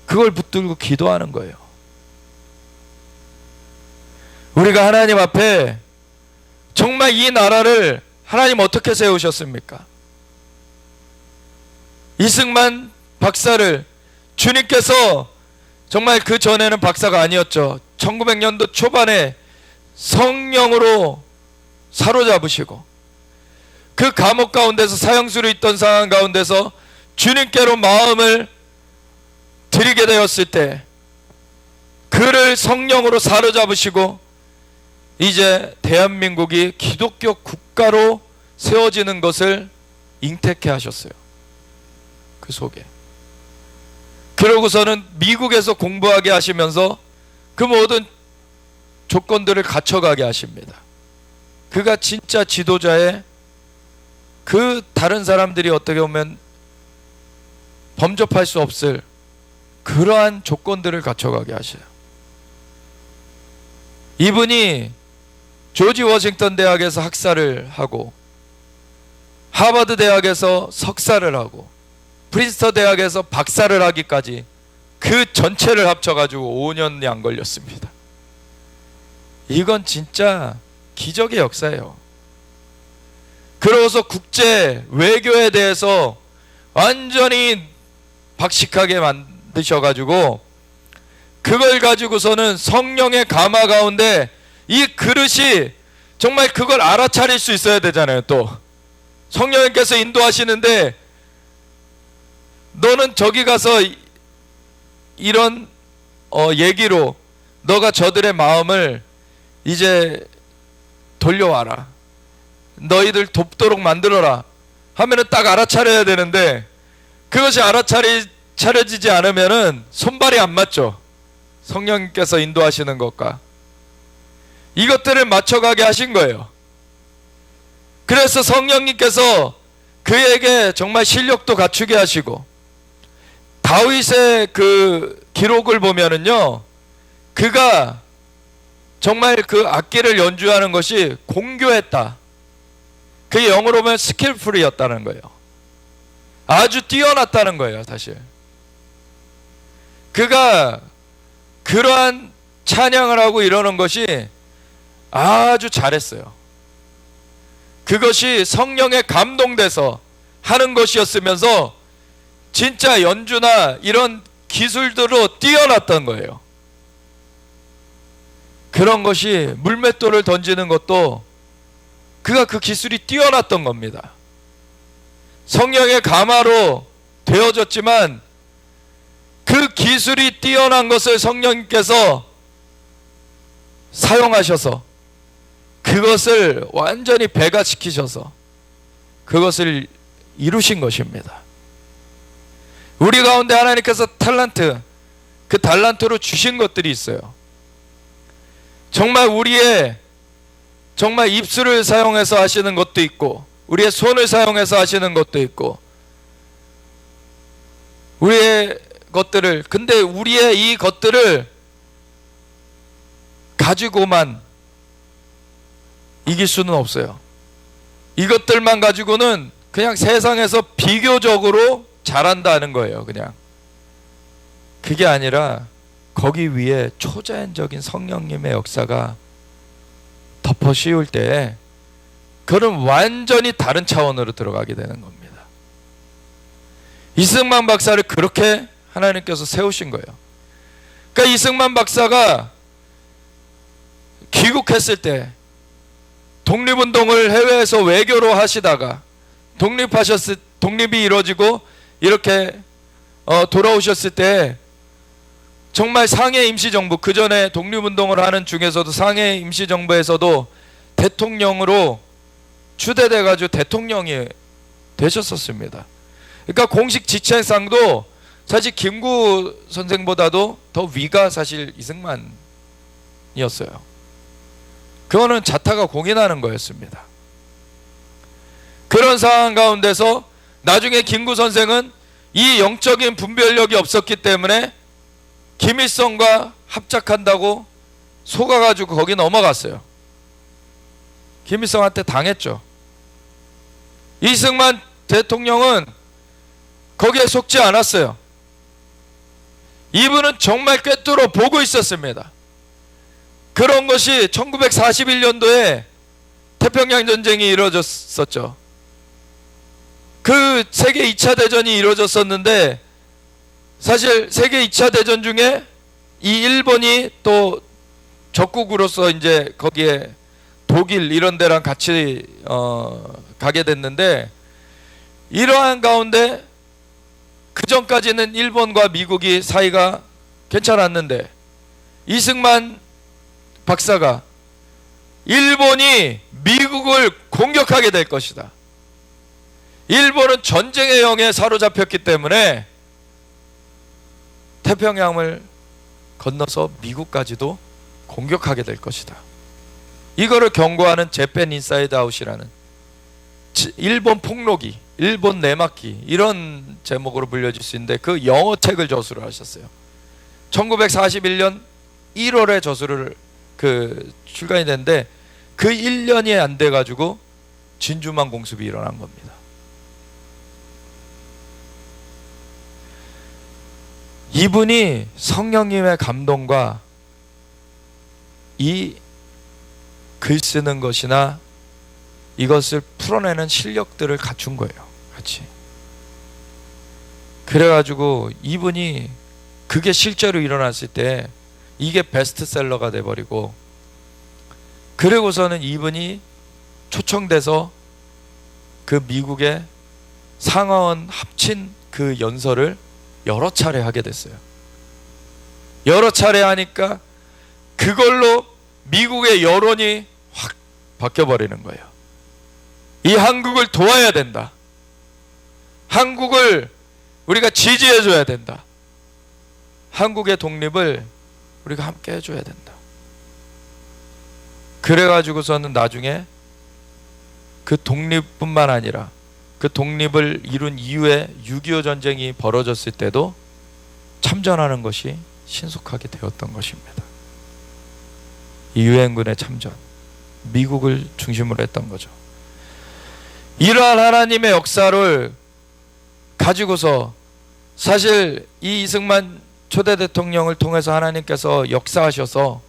그걸 붙들고 기도하는 거예요. 우리가 하나님 앞에 정말 이 나라를 하나님 어떻게 세우셨습니까? 이승만 박사를 주님께서 정말 그 전에는 박사가 아니었죠. 1900년도 초반에 성령으로 사로잡으시고 그 감옥 가운데서 사형수로 있던 상황 가운데서 주님께로 마음을 드리게 되었을 때 그를 성령으로 사로잡으시고 이제 대한민국이 기독교 국가로 세워지는 것을 잉태케 하셨어요. 그 속에. 그러고서는 미국에서 공부하게 하시면서 그 모든 조건들을 갖춰가게 하십니다. 그가 진짜 지도자의 그 다른 사람들이 어떻게 보면 범접할 수 없을 그러한 조건들을 갖춰가게 하셔요. 이분이 조지 워싱턴 대학에서 학사를 하고 하버드 대학에서 석사를 하고 프린스턴 대학에서 박사를 하기까지 그 전체를 합쳐가지고 5년이 안 걸렸습니다. 이건 진짜 기적의 역사예요. 그러고서 국제 외교에 대해서 완전히 박식하게 만드셔가지고 그걸 가지고서는 성령의 감화 가운데 이 그릇이 정말 그걸 알아차릴 수 있어야 되잖아요. 또 성령님께서 인도하시는데 너는 저기 가서 이런 얘기로 너가 저들의 마음을 이제 돌려와라, 너희들 돕도록 만들어라 하면은 딱 알아차려야 되는데 그것이 차려지지 않으면은 손발이 안 맞죠. 성령님께서 인도하시는 것과 이것들을 맞춰가게 하신 거예요. 그래서 성령님께서 그에게 정말 실력도 갖추게 하시고, 다윗의 그 기록을 보면은요, 그가 정말 그 악기를 연주하는 것이 공교했다. 그게 영어로 보면 스킬풀이었다는 거예요. 아주 뛰어났다는 거예요. 사실 그가 그러한 찬양을 하고 이러는 것이 아주 잘했어요. 그것이 성령에 감동돼서 하는 것이었으면서 진짜 연주나 이런 기술들로 뛰어났던 거예요. 그런 것이 물맷돌을 던지는 것도 그가 그 기술이 뛰어났던 겁니다. 성령의 감화로 되어졌지만 그 기술이 뛰어난 것을 성령님께서 사용하셔서 그것을 완전히 배가시키셔서 그것을 이루신 것입니다. 우리 가운데 하나님께서 그 달란트로 주신 것들이 있어요. 정말 우리의 정말 입술을 사용해서 하시는 것도 있고, 우리의 손을 사용해서 하시는 것도 있고, 우리의 것들을, 근데 우리의 이 것들을 가지고만 이길 수는 없어요. 이것들만 가지고는 그냥 세상에서 비교적으로 잘한다는 거예요. 그냥 그게 아니라 거기 위에 초자연적인 성령님의 역사가 덮어 씌울 때 그는 완전히 다른 차원으로 들어가게 되는 겁니다. 이승만 박사를 그렇게 하나님께서 세우신 거예요. 그러니까 이승만 박사가 귀국했을 때 독립운동을 해외에서 외교로 하시다가 독립이 이루어지고 이렇게 돌아오셨을 때 정말 상해 임시정부, 그 전에 독립운동을 하는 중에서도 상해 임시정부에서도 대통령으로 추대돼 가지고 대통령이 되셨었습니다. 그러니까 공식 지체상도 사실 김구 선생보다도 더 위가 사실 이승만이었어요. 그거는 자타가 공인하는 거였습니다. 그런 상황 가운데서 나중에 김구 선생은 이 영적인 분별력이 없었기 때문에 김일성과 합작한다고 속아가지고 거기 넘어갔어요. 김일성한테 당했죠. 이승만 대통령은 거기에 속지 않았어요. 이분은 정말 꿰뚫어 보고 있었습니다. 그런 것이 1941년도에 태평양 전쟁이 이루어졌었죠. 그 세계 2차 대전이 이루어졌었는데 사실 세계 2차 대전 중에 이 일본이 또 적국으로서 이제 거기에 독일 이런 데랑 같이 가게 됐는데, 이러한 가운데 그 전까지는 일본과 미국이 사이가 괜찮았는데 이승만 박사가 일본이 미국을 공격하게 될 것이다, 일본은 전쟁의 영에 사로잡혔기 때문에 태평양을 건너서 미국까지도 공격하게 될 것이다, 이거를 경고하는 재팬 인사이드 아웃이라는 일본 폭로기, 일본 내막기 이런 제목으로 불려질 수 있는데 그 영어 책을 저술을 하셨어요. 1941년 1월에 저술을 출간이 됐는데 그 1년이 안 돼 가지고 진주만 공습이 일어난 겁니다. 이분이 성령님의 감동과 이 글 쓰는 것이나 이것을 풀어내는 실력들을 갖춘 거예요. 같이. 그래가지고 이분이 그게 실제로 일어났을 때 이게 베스트셀러가 돼버리고, 그리고서는 이분이 초청돼서 그 미국의 상하원 합친 그 연설을 여러 차례 하게 됐어요. 여러 차례 하니까 그걸로 미국의 여론이 확 바뀌어버리는 거예요. 이 한국을 도와야 된다. 한국을 우리가 지지해줘야 된다. 한국의 독립을 우리가 함께 해줘야 된다. 그래가지고서는 나중에 그 독립뿐만 아니라 그 독립을 이룬 이후에 6.25 전쟁이 벌어졌을 때도 참전하는 것이 신속하게 되었던 것입니다. 이 유엔군의 참전, 미국을 중심으로 했던 거죠. 이러한 하나님의 역사를 가지고서 사실 이 이승만 초대 대통령을 통해서 하나님께서 역사하셔서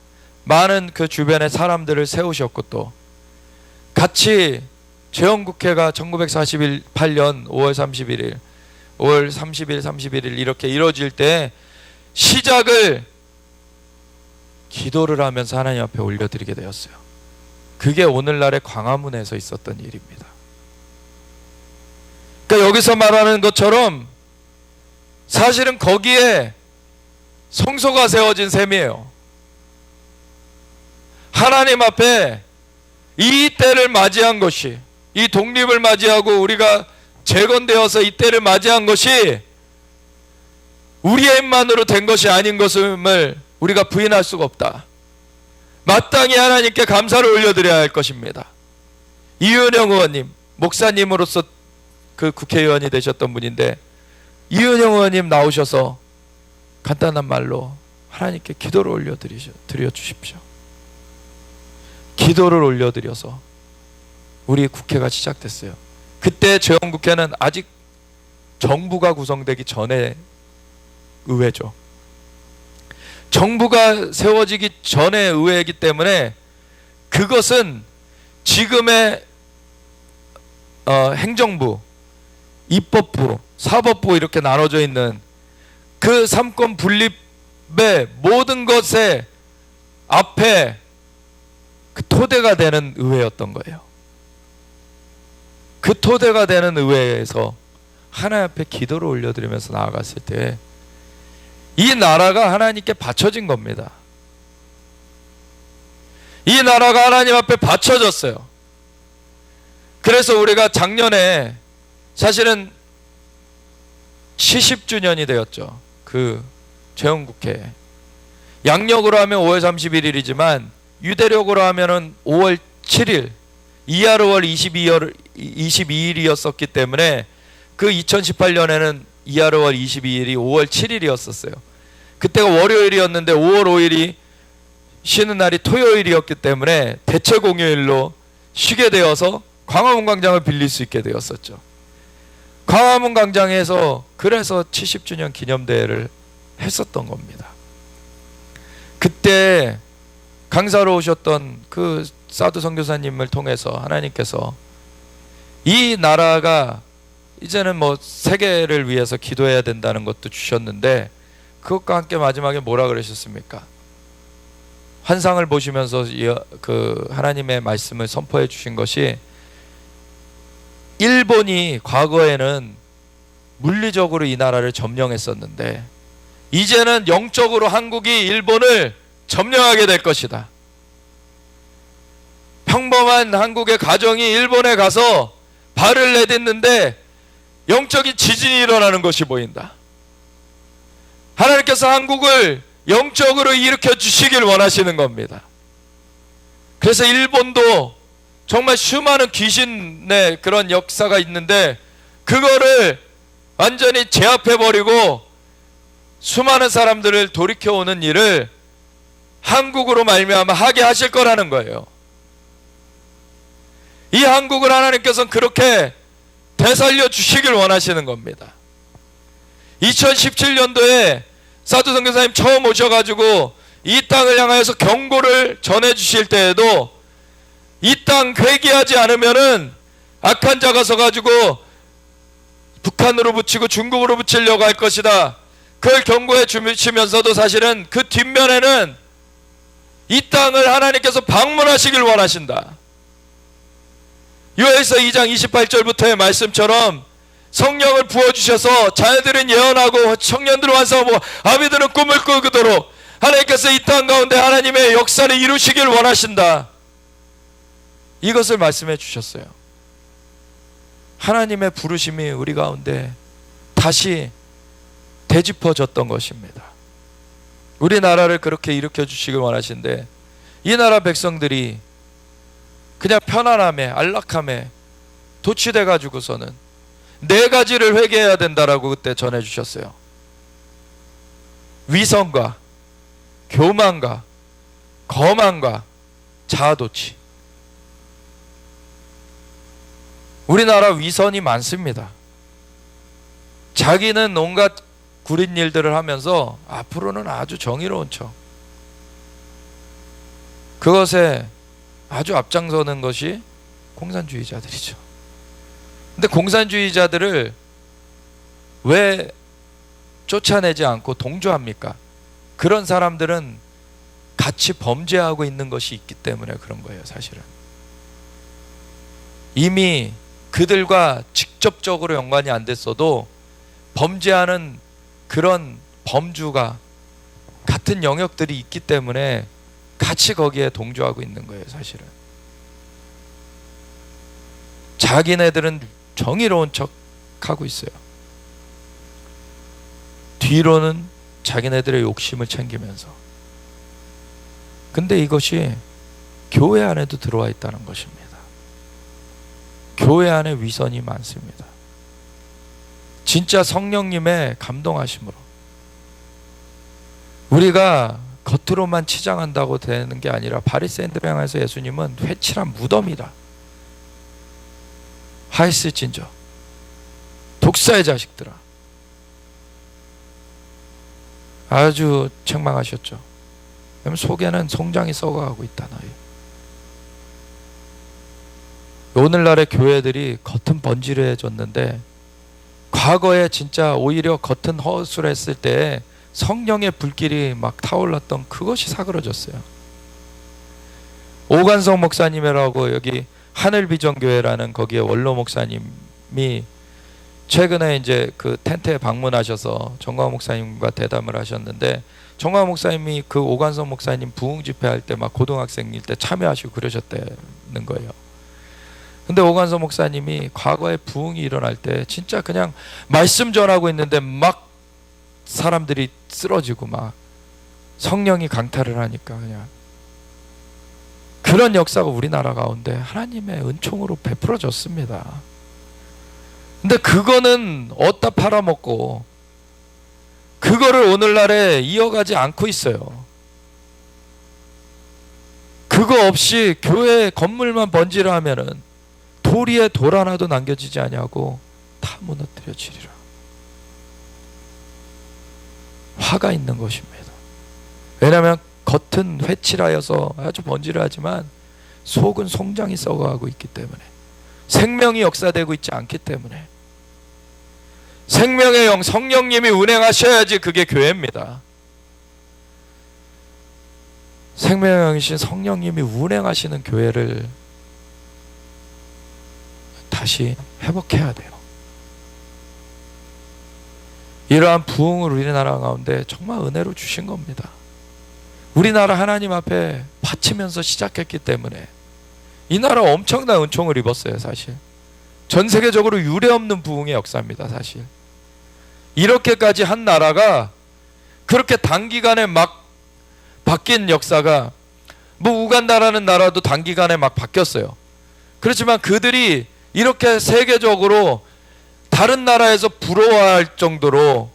많은 그 주변의 사람들을 세우셨고, 또 같이 제헌국회가 1948년 5월 31일, 5월 30일, 31일 이렇게 이루어질 때 시작을 기도를 하면서 하나님 앞에 올려드리게 되었어요. 그게 오늘날의 광화문에서 있었던 일입니다. 그러니까 여기서 말하는 것처럼 사실은 거기에 성소가 세워진 셈이에요. 하나님 앞에 이 때를 맞이한 것이, 이 독립을 맞이하고 우리가 재건되어서 이 때를 맞이한 것이 우리의 힘만으로 된 것이 아닌 것임을 우리가 부인할 수가 없다. 마땅히 하나님께 감사를 올려드려야 할 것입니다. 이은영 의원님, 목사님으로서 그 국회의원이 되셨던 분인데, 이은영 의원님 나오셔서 간단한 말로 하나님께 기도를 올려드려 주십시오. 기도를 올려드려서 우리 국회가 시작됐어요. 그때 제헌국회는 아직 정부가 구성되기 전에 의회죠. 정부가 세워지기 전에 의회이기 때문에 그것은 지금의 행정부, 입법부, 사법부 이렇게 나눠져 있는 그 삼권 분립의 모든 것의 앞에 그 토대가 되는 의회였던 거예요. 그 토대가 되는 의회에서 하나님 앞에 기도를 올려드리면서 나아갔을 때 이 나라가 하나님께 바쳐진 겁니다. 이 나라가 하나님 앞에 바쳐졌어요. 그래서 우리가 작년에 사실은 70주년이 되었죠. 그 제헌국회. 양력으로 하면 5월 31일이지만 유대력으로 하면은 5월 7일, 이하르월 22일이었었기 때문에 그 2018년에는 이하르월 22일이 5월 7일이었었어요. 그때가 월요일이었는데 5월 5일이 쉬는 날이 토요일이었기 때문에 대체 공휴일로 쉬게 되어서 광화문 광장을 빌릴 수 있게 되었었죠. 광화문 광장에서 그래서 70주년 기념대회를 했었던 겁니다. 그때 강사로 오셨던 그 사두 선교사님을 통해서 하나님께서 이 나라가 이제는 뭐 세계를 위해서 기도해야 된다는 것도 주셨는데, 그것과 함께 마지막에 뭐라 그러셨습니까? 환상을 보시면서 그 하나님의 말씀을 선포해 주신 것이, 일본이 과거에는 물리적으로 이 나라를 점령했었는데 이제는 영적으로 한국이 일본을 점령하게 될 것이다. 평범한 한국의 가정이 일본에 가서 발을 내딛는데 영적인 지진이 일어나는 것이 보인다. 하나님께서 한국을 영적으로 일으켜 주시길 원하시는 겁니다. 그래서 일본도 정말 수많은 귀신의 그런 역사가 있는데 그거를 완전히 제압해버리고 수많은 사람들을 돌이켜오는 일을 한국으로 말미암아 하게 하실 거라는 거예요. 이 한국을 하나님께서는 그렇게 되살려 주시길 원하시는 겁니다. 2017년도에 사도 선교사님 처음 오셔가지고 이 땅을 향하여서 경고를 전해주실 때에도 이 땅 회개하지 않으면은 악한 자가 서가지고 북한으로 붙이고 중국으로 붙이려고 할 것이다. 그걸 경고해 주시면서도 사실은 그 뒷면에는 이 땅을 하나님께서 방문하시길 원하신다. 요엘서 2장 28절부터의 말씀처럼 성령을 부어주셔서 자녀들은 예언하고 청년들은 완성하고 아비들은 꿈을 꾸도록 하나님께서 이 땅 가운데 하나님의 역사를 이루시길 원하신다. 이것을 말씀해 주셨어요. 하나님의 부르심이 우리 가운데 다시 되짚어졌던 것입니다. 우리나라를 그렇게 일으켜 주시길 원하신데 이 나라 백성들이 그냥 편안함에 안락함에 도취돼 가지고서는 네 가지를 회개해야 된다라고 그때 전해주셨어요. 위선과 교만과 거만과 자아도취. 우리나라 위선이 많습니다. 자기는 온갖 구린 일들을 하면서 앞으로는 아주 정의로운 척, 그것에 아주 앞장서는 것이 공산주의자들이죠. 근데 공산주의자들을 왜 쫓아내지 않고 동조합니까? 그런 사람들은 같이 범죄하고 있는 것이 있기 때문에 그런 거예요. 사실은 이미 그들과 직접적으로 연관이 안 됐어도 범죄하는 그런 범주가 같은 영역들이 있기 때문에 같이 거기에 동조하고 있는 거예요. 사실은 자기네들은 정의로운 척 하고 있어요. 뒤로는 자기네들의 욕심을 챙기면서. 근데 이것이 교회 안에도 들어와 있다는 것입니다. 교회 안에 위선이 많습니다. 진짜 성령님의 감동하심으로 우리가 겉으로만 치장한다고 되는 게 아니라 바리새인들 향해서 예수님은 회칠한 무덤이다. 하였을진저 독사의 자식들아. 아주 책망하셨죠. 그러면 속에는 송장이 썩어가고 있다. 너희. 오늘날의 교회들이 겉은 번지르해졌는데 과거에 진짜 오히려 겉은 허술했을 때 성령의 불길이 막 타올랐던 그것이 사그러졌어요. 오관성 목사님이라고 여기 하늘비전교회라는 거기에 원로 목사님이 최근에 이제 그 텐트에 방문하셔서 정광 목사님과 대담을 하셨는데 정광 목사님이 그 오관성 목사님 부흥 집회할 때 막 고등학생일 때 참여하시고 그러셨다는 거예요. 근데 오관성 목사님이 과거에 부흥이 일어날 때 진짜 그냥 말씀 전하고 있는데 막 사람들이 쓰러지고 막 성령이 강탈을 하니까 그냥 그런 역사가 우리나라 가운데 하나님의 은총으로 베풀어졌습니다. 근데 그거는 어디다 팔아먹고 그거를 오늘날에 이어가지 않고 있어요. 그거 없이 교회 건물만 번지라 하면은 도리에 돌 하나도 남겨지지 아니하고 다 무너뜨려지리라. 화가 있는 것입니다. 왜냐하면 겉은 회칠하여서 아주 번지르하지만 속은 송장이 썩어가고 있기 때문에, 생명이 역사되고 있지 않기 때문에. 생명의 영 성령님이 운행하셔야지 그게 교회입니다. 생명의 영이신 성령님이 운행하시는 교회를 다시 회복해야 돼요. 이러한 부흥을 우리나라 가운데 정말 은혜로 주신 겁니다. 우리나라 하나님 앞에 바치면서 시작했기 때문에 이 나라 엄청난 은총을 입었어요. 사실 전 세계적으로 유례없는 부흥의 역사입니다. 사실 이렇게까지 한 나라가 그렇게 단기간에 막 바뀐 역사가, 뭐 우간다라는 나라도 단기간에 막 바뀌었어요. 그렇지만 그들이 이렇게 세계적으로 다른 나라에서 부러워할 정도로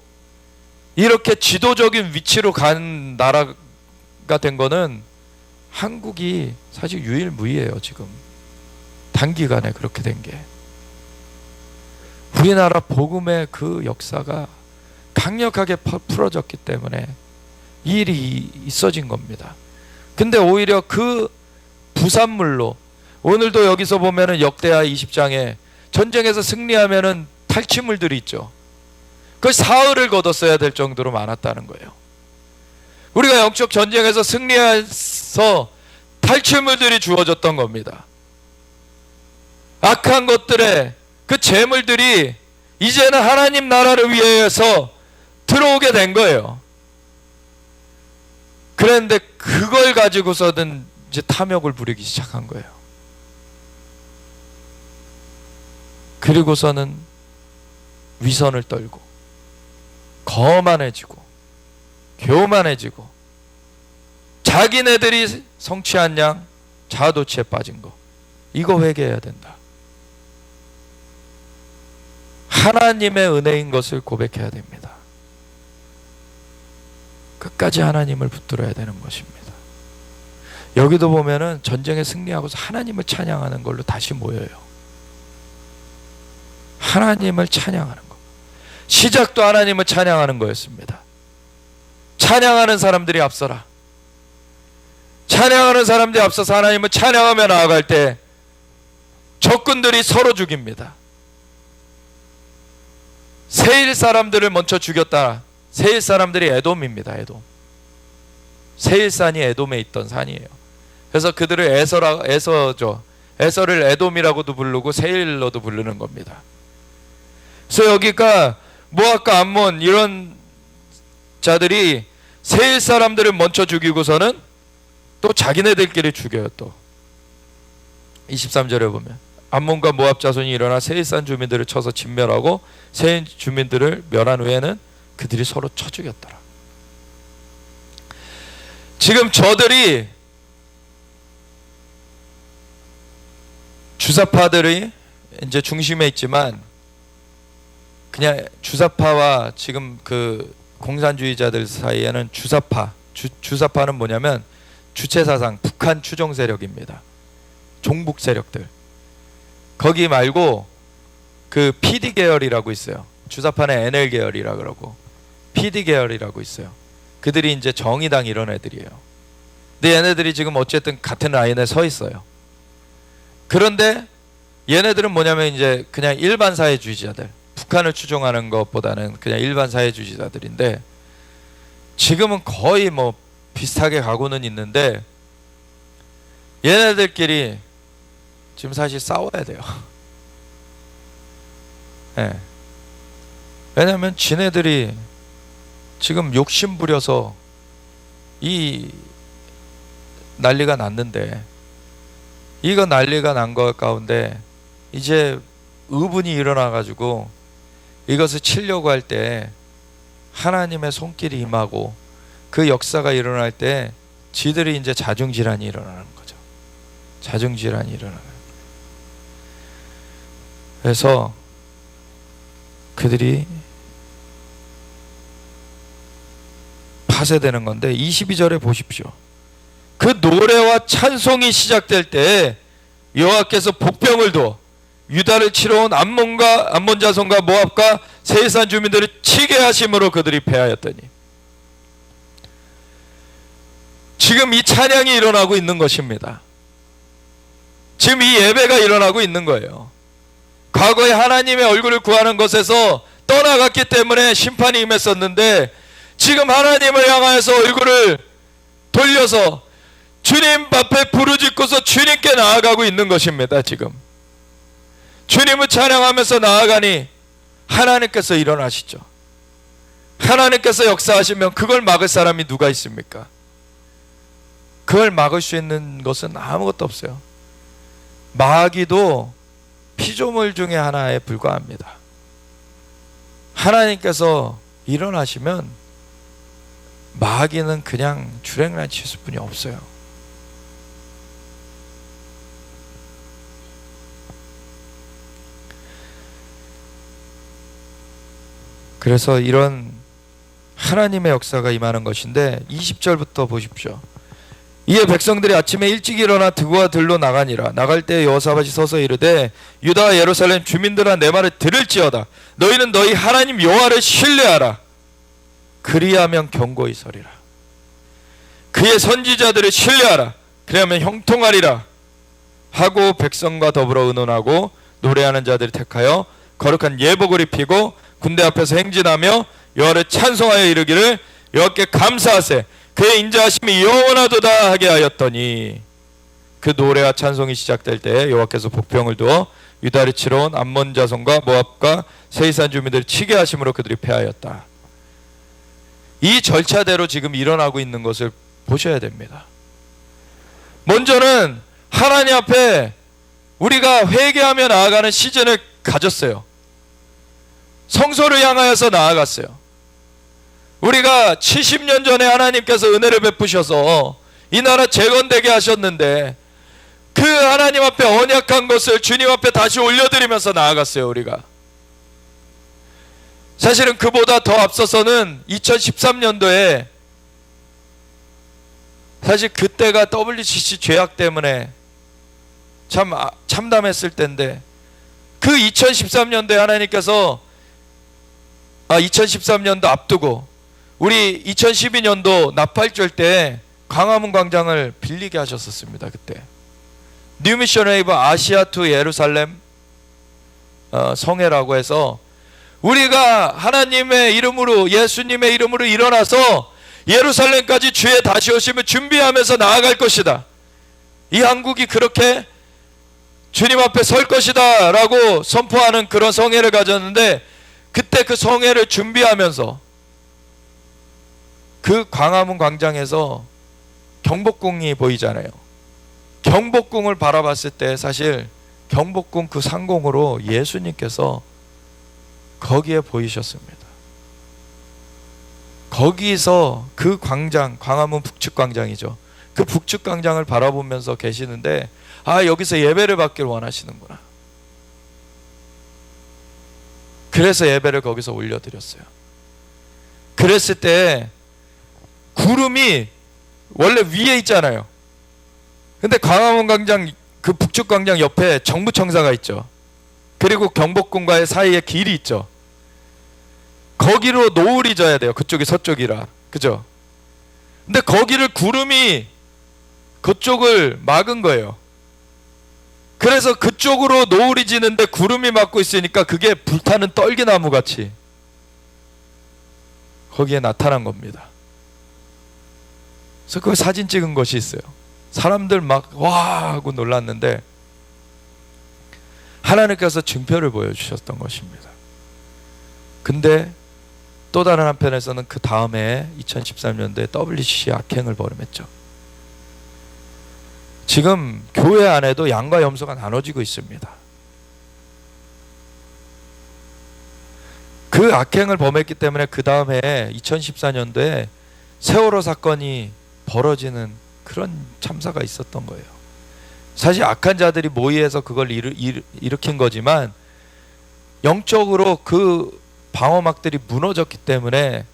이렇게 지도적인 위치로 간 나라가 된 거는 한국이 사실 유일무이해요. 지금 단기간에 그렇게 된 게. 우리나라 복음의 그 역사가 강력하게 풀어졌기 때문에 이 일이 있어진 겁니다. 근데 오히려 그 부산물로, 오늘도 여기서 보면은 역대하 20장에 전쟁에서 승리하면은 탈취물들이 있죠. 그 사흘을 거뒀어야 될 정도로 많았다는 거예요. 우리가 영적 전쟁에서 승리해서 탈취물들이 주어졌던 겁니다. 악한 것들의 그 재물들이 이제는 하나님 나라를 위해서 들어오게 된 거예요. 그런데 그걸 가지고서는 이제 탐욕을 부리기 시작한 거예요. 그리고서는 위선을 떨고 거만해지고 교만해지고 자기네들이 성취한 양 자아도취에 빠진 거, 이거 회개해야 된다. 하나님의 은혜인 것을 고백해야 됩니다. 끝까지 하나님을 붙들어야 되는 것입니다. 여기도 보면은 전쟁에 승리하고서 하나님을 찬양하는 걸로 다시 모여요. 하나님을 찬양하는 거. 시작도 하나님을 찬양하는 거였습니다. 찬양하는 사람들이 앞서라. 찬양하는 사람들이 앞서서 하나님을 찬양하며 나아갈 때 적군들이 서로 죽입니다. 세일 사람들을 먼저 죽였다. 세일 사람들이 에돔입니다. 에돔. 세일산이 에돔에 있던 산이에요. 그래서 그들을 에서를 에돔이라고도 부르고 세일로도 부르는 겁니다. 그래서 여기가 모압과 암몬 이런 자들이 세일 사람들을 먼저 죽이고서는 또 자기네들끼리 죽여요. 또 23절에 보면 암몬과 모압 자손이 일어나 세일산 주민들을 쳐서 진멸하고 세일 주민들을 멸한 후에는 그들이 서로 쳐 죽였더라. 지금 저들이 주사파들이 이제 중심에 있지만 그냥 주사파와 지금 그 공산주의자들 사이에는 주사파는 뭐냐면 주체사상 북한 추종 세력입니다. 종북 세력들. 거기 말고 그 PD 계열이라고 있어요. 주사파는 NL 계열이라 그러고 PD 계열이라고 있어요. 그들이 이제 정의당 이런 애들이에요. 근데 얘네들이 지금 어쨌든 같은 라인에 서 있어요. 그런데 얘네들은 뭐냐면 이제 그냥 일반 사회주의자들, 북한을 추종하는 것보다는 그냥 일반 사회주의자들인데 지금은 거의 뭐 비슷하게 가고는 있는데 얘네들끼리 지금 사실 싸워야 돼요. 네. 왜냐면 지네들이 지금 욕심 부려서 이 난리가 났는데, 이거 난리가 난 것 가운데 이제 의분이 일어나 가지고 이것을 치려고 할 때 하나님의 손길이 임하고 그 역사가 일어날 때 지들이 이제 자중질환이 일어나는 거죠. 자중질환이 일어나는. 그래서 그들이 파쇄되는 건데 22절에 보십시오. 그 노래와 찬송이 시작될 때 여호와께서 복병을 두어 유다를 치러 온 암몬 자손과 모압과 세일산 주민들을 치게 하심으로 그들이 패하였더니, 지금 이 찬양이 일어나고 있는 것입니다. 지금 이 예배가 일어나고 있는 거예요. 과거에 하나님의 얼굴을 구하는 것에서 떠나갔기 때문에 심판이 임했었는데 지금 하나님을 향하여서 얼굴을 돌려서 주님 앞에 부르짖고서 주님께 나아가고 있는 것입니다. 지금 주님을 찬양하면서 나아가니 하나님께서 일어나시죠. 하나님께서 역사하시면 그걸 막을 사람이 누가 있습니까? 그걸 막을 수 있는 것은 아무것도 없어요. 마귀도 피조물 중에 하나에 불과합니다. 하나님께서 일어나시면 마귀는 그냥 주랭랑 칠 수뿐이 없어요. 그래서 이런 하나님의 역사가 임하는 것인데 20절부터 보십시오. 이에 백성들이 아침에 일찍 일어나 드고와 들로 나가니라. 나갈 때 여호사밧이 서서 이르되 유다와 예루살렘 주민들아 내 말을 들을지어다. 너희는 너희 하나님 여호와를 신뢰하라. 그리하면 견고히 서리라. 그의 선지자들을 신뢰하라. 그리하면 형통하리라. 하고 백성과 더불어 의논하고 노래하는 자들을 택하여 거룩한 예복을 입히고 군대 앞에서 행진하며 여호와를 찬송하여 이르기를 여호와께 감사하세. 그의 인자하심이 영원하도다 하게 하였더니 그 노래와 찬송이 시작될 때 여호와께서 복병을 두어 유다를 치러 온 암몬 자손과 모압과 세이산 주민들을 치게 하심으로 그들이 패하였다. 이 절차대로 지금 일어나고 있는 것을 보셔야 됩니다. 먼저는 하나님 앞에 우리가 회개하며 나아가는 시즌을 가졌어요. 성소를 향하여서 나아갔어요. 우리가 70년 전에 하나님께서 은혜를 베푸셔서 이 나라 재건되게 하셨는데 그 하나님 앞에 언약한 것을 주님 앞에 다시 올려드리면서 나아갔어요. 우리가 사실은 그보다 더 앞서서는 2013년도에 사실 그때가 WCC 죄악 때문에 참 참담했을 때인데 그 2013년도에 하나님께서 2013년도 앞두고 우리 2012년도 나팔절 때 광화문 광장을 빌리게 하셨었습니다. 그때 뉴 미션 웨이브 아시아 투 예루살렘 성회라고 해서 우리가 하나님의 이름으로 예수님의 이름으로 일어나서 예루살렘까지 주의 다시 오심을 준비하면서 나아갈 것이다. 이 한국이 그렇게 주님 앞에 설 것이다 라고 선포하는 그런 성회를 가졌는데 그때 그 성회를 준비하면서 그 광화문 광장에서 경복궁이 보이잖아요. 경복궁을 바라봤을 때 사실 경복궁 그 상공으로 예수님께서 거기에 보이셨습니다. 거기서 그 광장, 광화문 북측 광장이죠. 그 북측 광장을 바라보면서 계시는데 여기서 예배를 받기를 원하시는구나. 그래서 예배를 거기서 올려드렸어요. 그랬을 때 구름이 원래 위에 있잖아요. 근데 광화문 광장 그 북측 광장 옆에 정부청사가 있죠. 그리고 경복궁과의 사이에 길이 있죠. 거기로 노을이 져야 돼요. 그쪽이 서쪽이라. 그죠? 근데 거기를 구름이 그쪽을 막은 거예요. 그래서 그쪽으로 노을이 지는데 구름이 막고 있으니까 그게 불타는 떨기나무 같이 거기에 나타난 겁니다. 그래서 그 사진 찍은 것이 있어요. 사람들 막 와 하고 놀랐는데 하나님께서 증표를 보여주셨던 것입니다. 근데 또 다른 한편에서는 그 다음에 2013년도에 WCC 악행을 벌임했죠. 지금 교회 안에도 양과 염소가 나눠지고 있습니다. 그 악행을 범했기 때문에 그 다음에 2014년도에 세월호 사건이 벌어지는 그런 참사가 있었던 거예요. 사실 악한 자들이 모의해서 그걸 일으킨 거지만 영적으로 그 방어막들이 무너졌기 때문에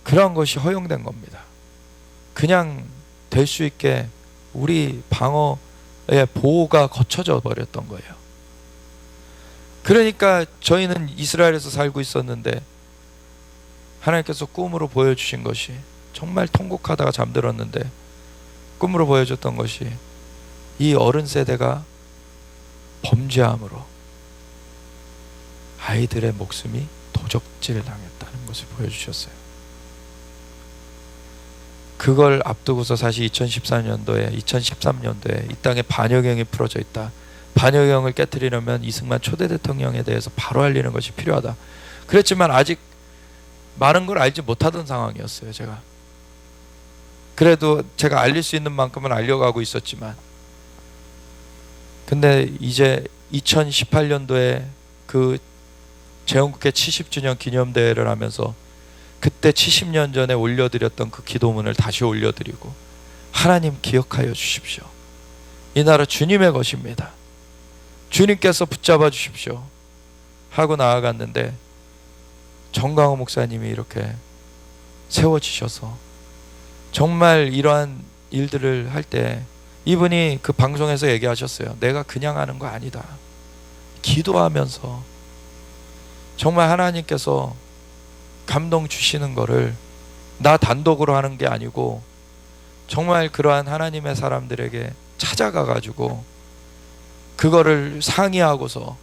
그런 것이 허용된 겁니다. 그냥 될 수 있게 우리 방어의 보호가 거쳐져 버렸던 거예요. 그러니까 저희는 이스라엘에서 살고 있었는데 하나님께서 꿈으로 보여주신 것이 정말 통곡하다가 잠들었는데 꿈으로 보여줬던 것이 이 어른 세대가 범죄함으로 아이들의 목숨이 도적질 당했다는 것을 보여주셨어요. 그걸 앞두고서 사실 2014년도에 2013년도에 이 땅에 반역영이 풀어져 있다. 반역영을 깨트리려면 이승만 초대 대통령에 대해서 바로 알리는 것이 필요하다. 그랬지만 아직 많은 걸 알지 못하던 상황이었어요. 제가 그래도 제가 알릴 수 있는 만큼은 알려가고 있었지만 근데 이제 2018년도에 그 재헌국회 70주년 기념대회를 하면서 그때 70년 전에 올려드렸던 그 기도문을 다시 올려드리고 하나님 기억하여 주십시오. 이 나라 주님의 것입니다. 주님께서 붙잡아 주십시오 하고 나아갔는데 정강호 목사님이 이렇게 세워지셔서 정말 이러한 일들을 할 때 이분이 그 방송에서 얘기하셨어요. 내가 그냥 하는 거 아니다. 기도하면서 정말 하나님께서 감동 주시는 거를 나 단독으로 하는 게 아니고 정말 그러한 하나님의 사람들에게 찾아가 가지고 그거를 상의하고서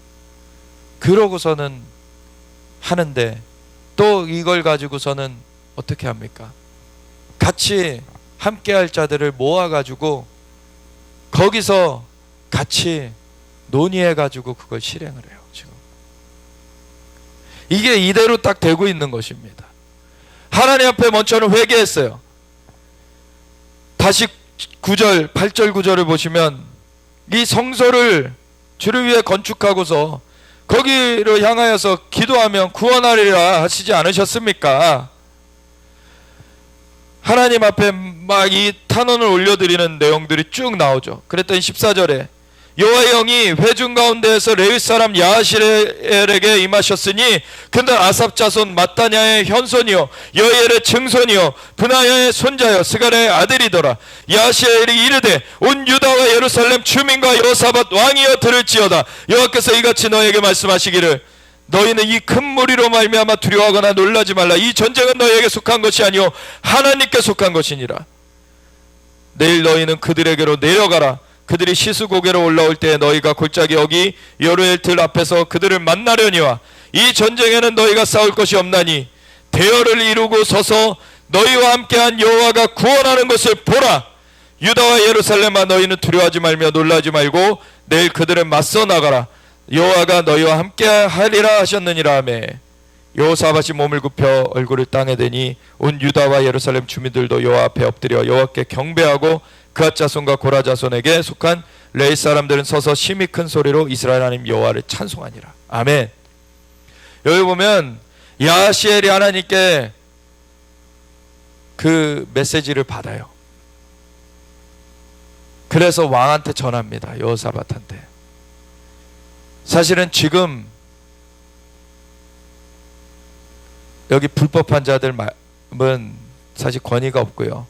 그러고서는 하는데, 또 이걸 가지고서는 어떻게 합니까? 같이 함께 할 자들을 모아 가지고 거기서 같이 논의해 가지고 그걸 실행을 해요. 지금 이게 이대로 딱 되고 있는 것입니다. 하나님 앞에 먼저는 회개했어요. 다시 9절 8절 9절을 보시면 이 성소를 주를 위해 건축하고서 거기로 향하여서 기도하면 구원하리라 하시지 않으셨습니까? 하나님 앞에 막 이 탄원을 올려드리는 내용들이 쭉 나오죠. 그랬더니 14절에 여호와의 영이 회중 가운데에서 레위 사람 야하시엘에게 임하셨으니 그는 아삽 자손 마따냐의 현손이요 여이엘의 증손이요 브나야의 손자요 스갈의 아들이더라. 야하시엘이 이르되 온 유다와 예루살렘 주민과 여호사밧 왕이여 들을지어다. 여호와께서 이같이 너에게 말씀하시기를 너희는 이 큰 무리로 말미암아 두려워하거나 놀라지 말라. 이 전쟁은 너희에게 속한 것이 아니요 하나님께 속한 것이니라. 내일 너희는 그들에게로 내려가라. 그들이 시수고개로 올라올 때에 너희가 골짜기 여기 여루엘 들 앞에서 그들을 만나려니와 이 전쟁에는 너희가 싸울 것이 없나니 대열을 이루고 서서 너희와 함께한 여호와가 구원하는 것을 보라. 유다와 예루살렘아 너희는 두려워하지 말며 놀라지 말고 내일 그들을 맞서 나가라. 여호와가 너희와 함께 하리라 하셨느니라 하매 여호사밧이 몸을 굽혀 얼굴을 땅에 대니 온 유다와 예루살렘 주민들도 여호와 앞에 엎드려 여호와께 경배하고 그앗 자손과 고라 자손에게 속한 레위 사람들은 서서 심히 큰 소리로 이스라엘 하나님 여호와를 찬송하니라. 아멘. 여기 보면 야하시엘이 하나님께 그 메시지를 받아요. 그래서 왕한테 전합니다. 여호사밧한테. 사실은 지금 여기 불법한 자들은 사실 권위가 없고요.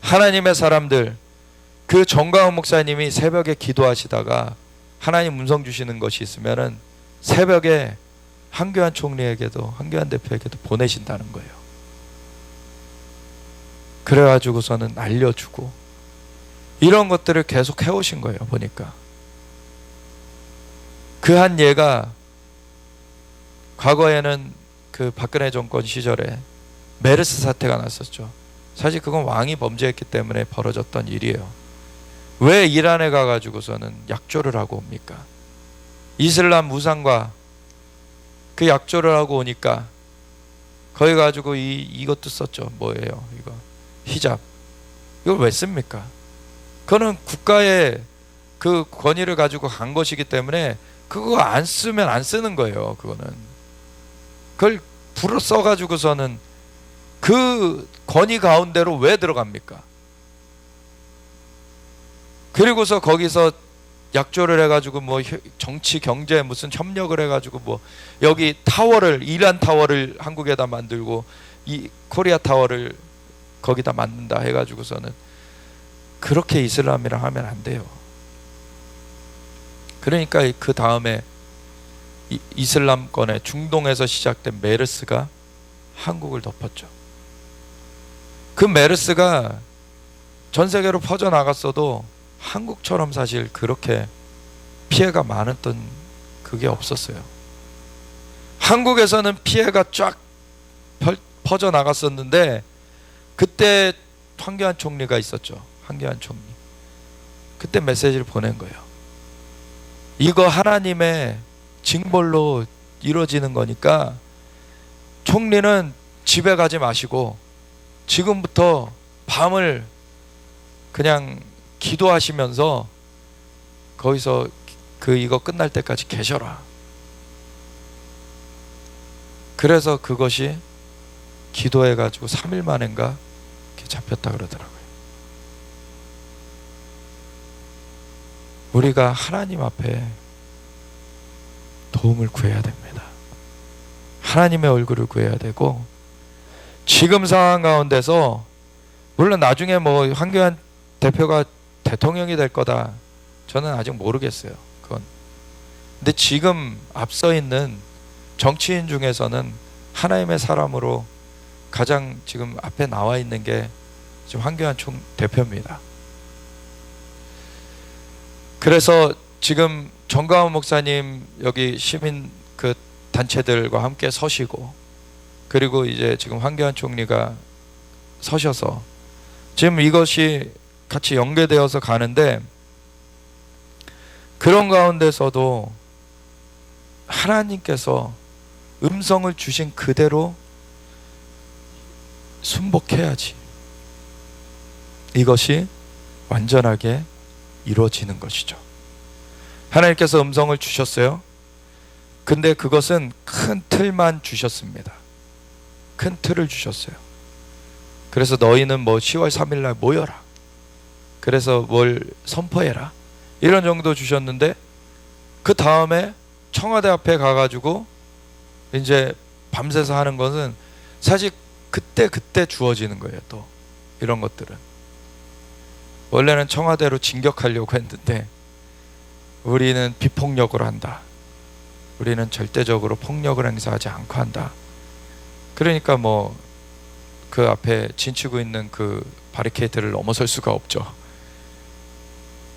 하나님의 사람들, 그 정광훈 목사님이 새벽에 기도하시다가 하나님 음성 주시는 것이 있으면은 새벽에 한교안 총리에게도 한교안 대표에게도 보내신다는 거예요. 그래가지고서는 알려주고 이런 것들을 계속 해오신 거예요. 보니까 그 한 예가 과거에는 그 박근혜 정권 시절에 메르스 사태가 났었죠. 사실 그건 왕이 범죄했기 때문에 벌어졌던 일이에요. 왜 이란에 가가지고서는 약조를 하고 옵니까? 이슬람 무상과 그 약조를 하고 오니까 거기 가지고 이것도 썼죠. 뭐예요? 이거 히잡. 이걸 왜 씁니까? 그거는 국가의 그 권위를 가지고 간 것이기 때문에 그거 안 쓰면 안 쓰는 거예요. 그거는 그걸 불어 써가지고서는 그 권위 가운데로 왜 들어갑니까? 그리고서 거기서 약조를 해가지고 뭐 정치 경제 무슨 협력을 해가지고 뭐 여기 타워를 이란 타워를 한국에다 만들고 이 코리아 타워를 거기다 만든다 해가지고서는 그렇게 이슬람이랑 하면 안 돼요. 그러니까 그 다음에 이슬람권의 중동에서 시작된 메르스가 한국을 덮었죠. 그 메르스가 전 세계로 퍼져나갔어도 한국처럼 사실 그렇게 피해가 많았던 그게 없었어요. 한국에서는 피해가 쫙 퍼져나갔었는데 그때 황교안 총리가 있었죠. 황교안 총리. 그때 메시지를 보낸 거예요. 이거 하나님의 징벌로 이루어지는 거니까 총리는 집에 가지 마시고 지금부터 밤을 그냥 기도하시면서 거기서 이거 끝날 때까지 계셔라. 그래서 그것이 기도해가지고 3일 만인가 잡혔다 그러더라고요. 우리가 하나님 앞에 도움을 구해야 됩니다. 하나님의 얼굴을 구해야 되고 지금 상황 가운데서 물론 나중에 뭐 황교안 대표가 대통령이 될 거다. 저는 아직 모르겠어요. 그건. 근데 지금 앞서 있는 정치인 중에서는 하나님의 사람으로 가장 지금 앞에 나와 있는 게 지금 황교안 총 대표입니다. 그래서 지금 정가원 목사님 여기 시민 그 단체들과 함께 서시고, 그리고 이제 지금 황교안 총리가 서셔서 지금 이것이 같이 연계되어서 가는데, 그런 가운데서도 하나님께서 음성을 주신 그대로 순복해야지 이것이 완전하게 이루어지는 것이죠. 하나님께서 음성을 주셨어요. 근데 그것은 큰 틀만 주셨습니다. 큰 틀을 주셨어요. 그래서 너희는 뭐 10월 3일 날 모여라. 그래서 뭘 선포해라. 이런 정도 주셨는데, 그 다음에 청와대 앞에 가가지고 이제 밤새서 하는 것은 사실 그때 주어지는 거예요. 또 이런 것들은 원래는 청와대로 진격하려고 했는데 우리는 비폭력으로 한다. 우리는 절대적으로 폭력을 행사하지 않고 한다. 그러니까 뭐 그 앞에 진치고 있는 그 바리케이트를 넘어설 수가 없죠.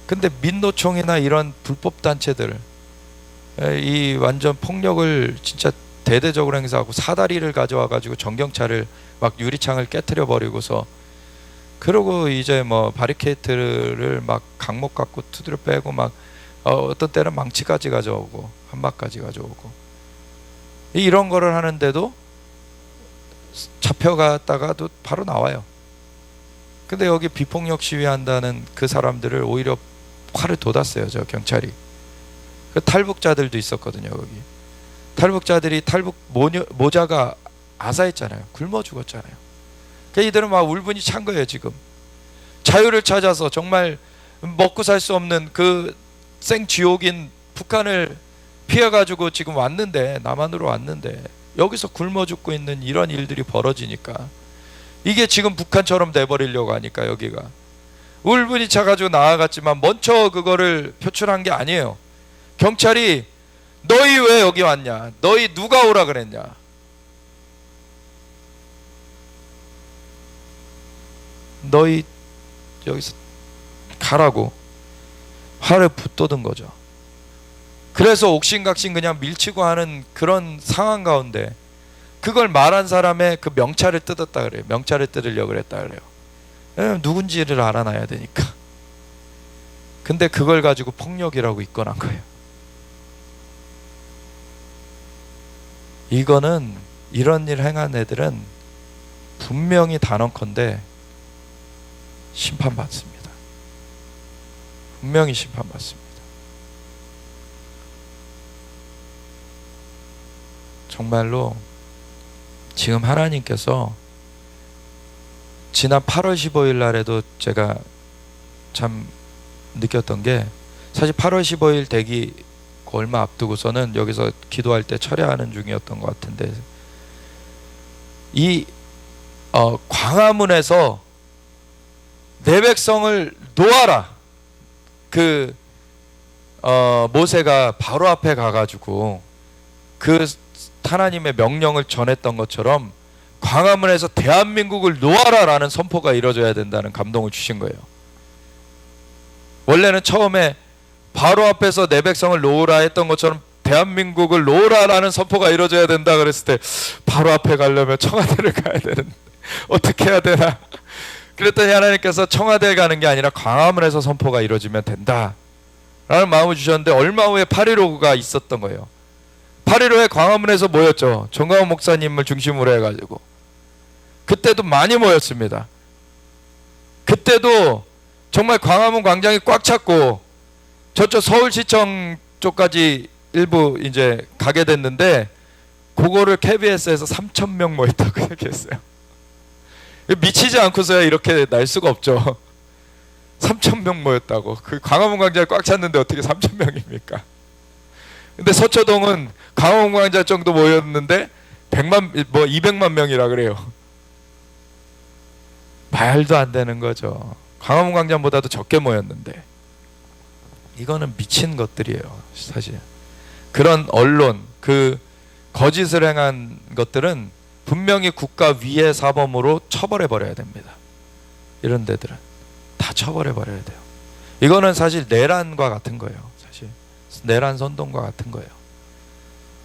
근데 민노총이나 이런 불법 단체들, 이 완전 폭력을 진짜 대대적으로 행사하고 사다리를 가져와 가지고 전경차를 막 유리창을 깨트려 버리고서, 그러고 이제 뭐 바리케이트를 막 강목 갖고 두드려 빼고 막 어떤 때는 망치까지 가져오고 한박까지 가져오고, 이런 거를 하는데도 잡혀갔다가도 바로 나와요. 근데 여기 비폭력 시위한다는 그 사람들을 오히려 활을 돋았어요. 저 경찰이. 그 탈북자들도 있었거든요. 여기 탈북자들이 탈북 모자가 아사했잖아요. 굶어 죽었잖아요. 그러니까 이들은 막 울분이 찬 거예요. 지금 자유를 찾아서 정말 먹고 살 수 없는 그 생지옥인 북한을 피해가지고 지금 왔는데, 남한으로 왔는데 여기서 굶어 죽고 있는 이런 일들이 벌어지니까, 이게 지금 북한처럼 돼버리려고 하니까 여기가 울분이 차가지고 나아갔지만 먼저 그거를 표출한 게 아니에요. 경찰이 너희 왜 여기 왔냐? 너희 누가 오라 그랬냐? 너희 여기서 가라고 화를 붙돋은 거죠. 그래서 옥신각신 그냥 밀치고 하는 그런 상황 가운데 그걸 말한 사람의 그 명찰을 뜯었다 그래요. 명찰을 뜯으려고 그랬다 그래요. 왜냐면 누군지를 알아놔야 되니까. 근데 그걸 가지고 폭력이라고 입건한 거예요. 이거는 이런 일 행한 애들은 분명히 단언컨대 심판받습니다. 분명히 심판받습니다. 정말로 지금 하나님께서 지난 8월 15일 날에도 제가 참 느꼈던 게, 사실 8월 15일 되기 얼마 앞두고서는 여기서 기도할 때 철야하는 중이었던 것 같은데, 이 광화문에서 내 백성을 놓아라, 그 모세가 바로 앞에 가가지고 그 하나님의 명령을 전했던 것처럼 광화문에서 대한민국을 놓아라 라는 선포가 이루어져야 된다는 감동을 주신 거예요. 원래는 처음에 바로 앞에서 내 백성을 놓으라 했던 것처럼 대한민국을 놓으라 라는 선포가 이루어져야 된다 그랬을 때, 바로 앞에 가려면 청와대를 가야 되는데 어떻게 해야 되나. 그랬더니 하나님께서 청와대에 가는 게 아니라 광화문에서 선포가 이루어지면 된다 라는 마음을 주셨는데, 얼마 후에 8.15가 있었던 거예요. 8.15에 광화문에서 모였죠. 정가원 목사님을 중심으로 해가지고. 그때도 많이 모였습니다. 그때도 정말 광화문 광장이 꽉 찼고, 저쪽 서울시청 쪽까지 일부 이제 가게 됐는데, 그거를 KBS에서 3,000명 모였다고 얘기했어요. 미치지 않고서야 이렇게 날 수가 없죠. 3,000명 모였다고. 그 광화문 광장이 꽉 찼는데 어떻게 3,000명입니까? 근데 서초동은 광화문 광장 정도 모였는데 200만 명이라 그래요. 말도 안 되는 거죠. 광화문 광장보다도 적게 모였는데 이거는 미친 것들이에요. 사실 그런 언론, 그 거짓을 행한 것들은 분명히 국가 위해 사범으로 처벌해 버려야 됩니다. 이런 데들은 다 처벌해 버려야 돼요. 이거는 사실 내란과 같은 거예요. 사실 내란 선동과 같은 거예요.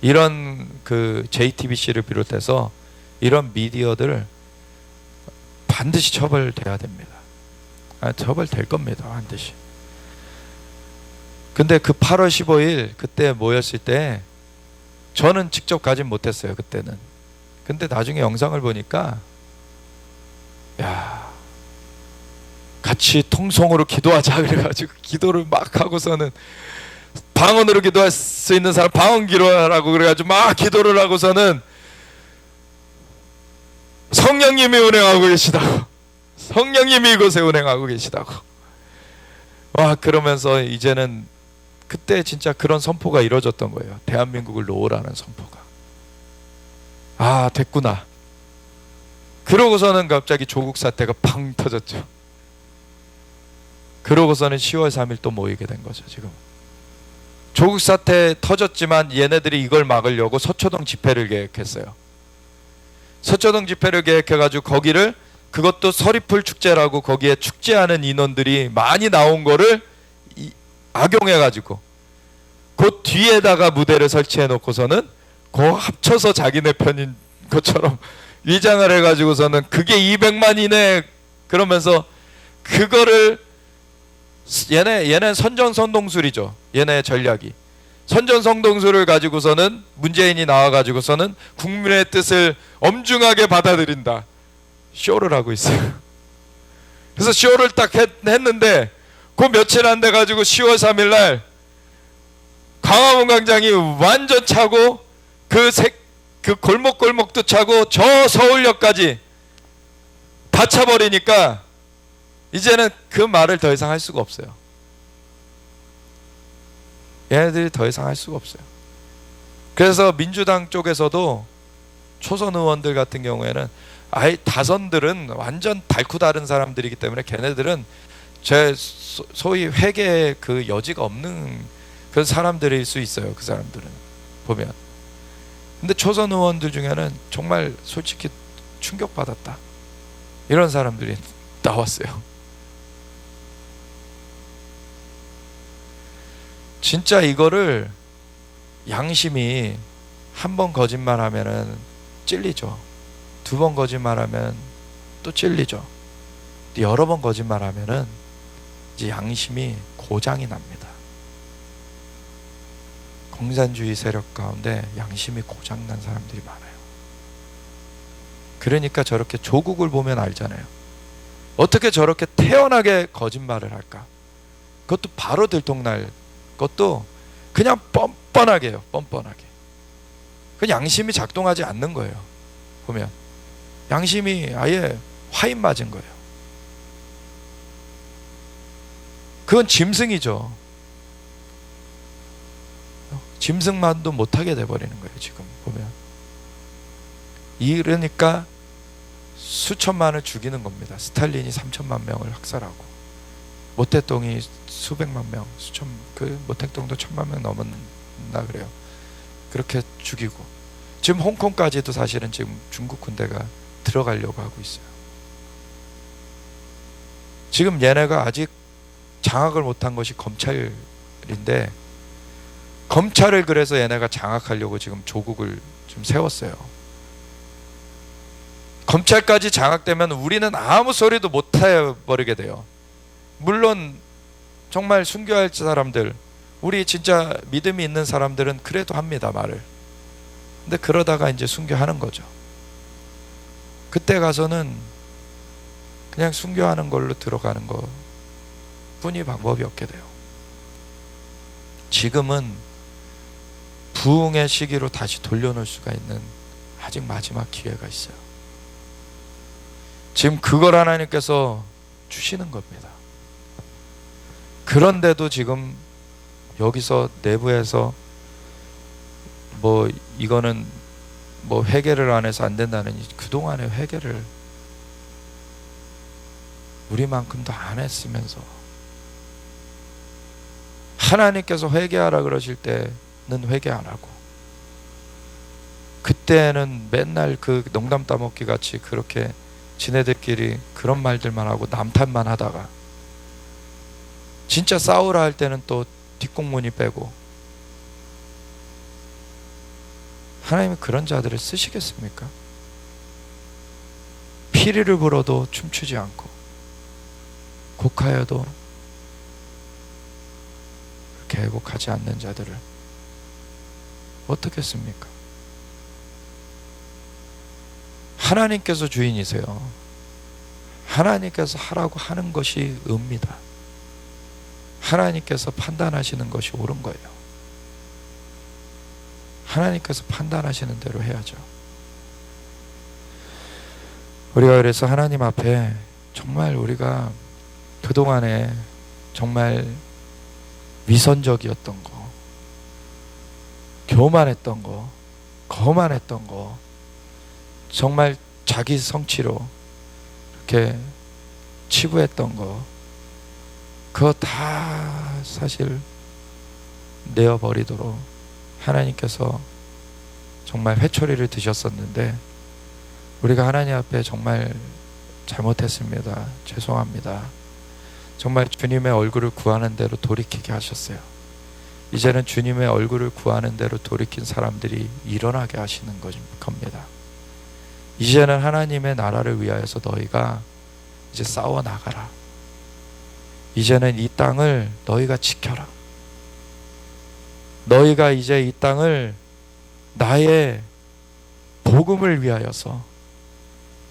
이런 그 JTBC를 비롯해서 이런 미디어들 반드시 처벌돼야 됩니다. 처벌될 겁니다. 반드시. 근데 그 8월 15일 그때 모였을 때 저는 직접 가진 못했어요. 그때는. 근데 나중에 영상을 보니까 야, 같이 통성으로 기도하자 그래가지고 기도를 막 하고서는 방언으로 기도할 수 있는 사람 방언 기도하라고 그래가지고 막 기도를 하고서는 성령님이 운행하고 계시다고, 성령님이 이곳에 운행하고 계시다고. 와, 그러면서 이제는 그때 진짜 그런 선포가 이루어졌던 거예요. 대한민국을 놓으라는 선포가. 아, 됐구나. 그러고서는 갑자기 조국 사태가 팡 터졌죠. 그러고서는 10월 3일 또 모이게 된 거죠. 지금 조국 사태 터졌지만 얘네들이 이걸 막으려고 서초동 집회를 계획했어요. 서초동 집회를 계획해가지고 거기를, 그것도 서리풀 축제라고 거기에 축제하는 인원들이 많이 나온 거를 악용해가지고 그 뒤에다가 무대를 설치해 놓고서는 그 합쳐서 자기네 편인 것처럼 위장을 해가지고서는 그게 200만이네 그러면서 그거를 얘는 선전선동술이죠. 얘네 전략이 선전선동술을 가지고서는 문재인이 나와가지고서는 국민의 뜻을 엄중하게 받아들인다 쇼를 하고 있어요. 그래서 쇼를 딱 했는데 그 며칠 안 돼가지고 10월 3일 날 광화문 광장이 완전 차고 그 골목골목도 차고 저 서울역까지 다 차버리니까 이제는 그 말을 더 이상 할 수가 없어요. 얘네들이 더 이상 할 수가 없어요. 그래서 민주당 쪽에서도 초선 의원들 같은 경우에는 아예 다선들은 완전 달고 다른 사람들이기 때문에 걔네들은 제 소위 회개의 그 여지가 없는 그런 사람들일 수 있어요. 그 사람들은 보면. 근데 초선 의원들 중에는 정말 솔직히 충격받았다 이런 사람들이 나왔어요. 진짜 이거를 양심이 한 번 거짓말하면은 찔리죠. 두 번 거짓말하면 또 찔리죠. 여러 번 거짓말하면은 이제 양심이 고장이 납니다. 공산주의 세력 가운데 양심이 고장난 사람들이 많아요. 그러니까 저렇게 조국을 보면 알잖아요. 어떻게 저렇게 태연하게 거짓말을 할까? 그것도 바로 들통날 것도 그냥 뻔뻔하게 해요. 뻔뻔하게. 그 양심이 작동하지 않는 거예요. 보면 양심이 아예 화인 맞은 거예요. 그건 짐승이죠. 짐승만도 못하게 돼버리는 거예요. 지금 보면. 이러니까 수천만을 죽이는 겁니다. 스탈린이 3천만 명을 학살하고 모택동이 수백만 명, 모택동도 1,000만 명 넘었나 그래요. 그렇게 죽이고 지금 홍콩까지도 사실은 지금 중국 군대가 들어가려고 하고 있어요. 지금 얘네가 아직 장악을 못한 것이 검찰인데 검찰을 그래서 얘네가 장악하려고 지금 조국을 좀 세웠어요. 검찰까지 장악되면 우리는 아무 소리도 못 해버리게 돼요. 물론 정말 순교할 사람들, 우리 진짜 믿음이 있는 사람들은 그래도 합니다, 말을. 근데 그러다가 이제 순교하는 거죠. 그때 가서는 그냥 순교하는 걸로 들어가는 것 뿐이 방법이 없게 돼요. 지금은 부흥의 시기로 다시 돌려놓을 수가 있는 아직 마지막 기회가 있어요. 지금 그걸 하나님께서 주시는 겁니다. 그런데도 지금 여기서 내부에서 뭐 이거는 뭐 회개를 안 해서 안 된다는, 그동안의 회개를 우리만큼도 안 했으면서 하나님께서 회개하라 그러실 때는 회개 안 하고, 그때는 맨날 그 농담 따먹기 같이 그렇게 지네들끼리 그런 말들만 하고 남탓만 하다가 진짜 싸우라 할 때는 또 뒷공무니 빼고. 하나님이 그런 자들을 쓰시겠습니까? 피리를 불어도 춤추지 않고 곡하여도 그렇게 애곡하지 않는 자들을 어떻게 씁니까? 하나님께서 주인이세요. 하나님께서 하라고 하는 것이 의입니다. 하나님께서 판단하시는 것이 옳은 거예요. 하나님께서 판단하시는 대로 해야죠. 우리가 그래서 하나님 앞에 정말 우리가 그동안에 정말 위선적이었던 거, 교만했던 거, 거만했던 거, 정말 자기 성취로 이렇게 치부했던 거, 그거 다 사실 내어버리도록 하나님께서 정말 회초리를 드셨었는데, 우리가 하나님 앞에 정말 잘못했습니다. 죄송합니다. 정말 주님의 얼굴을 구하는 대로 돌이키게 하셨어요. 이제는 주님의 얼굴을 구하는 대로 돌이킨 사람들이 일어나게 하시는 겁니다. 이제는 하나님의 나라를 위하여서 너희가 이제 싸워 나가라. 이제는 이 땅을 너희가 지켜라. 너희가 이제 이 땅을 나의 복음을 위하여서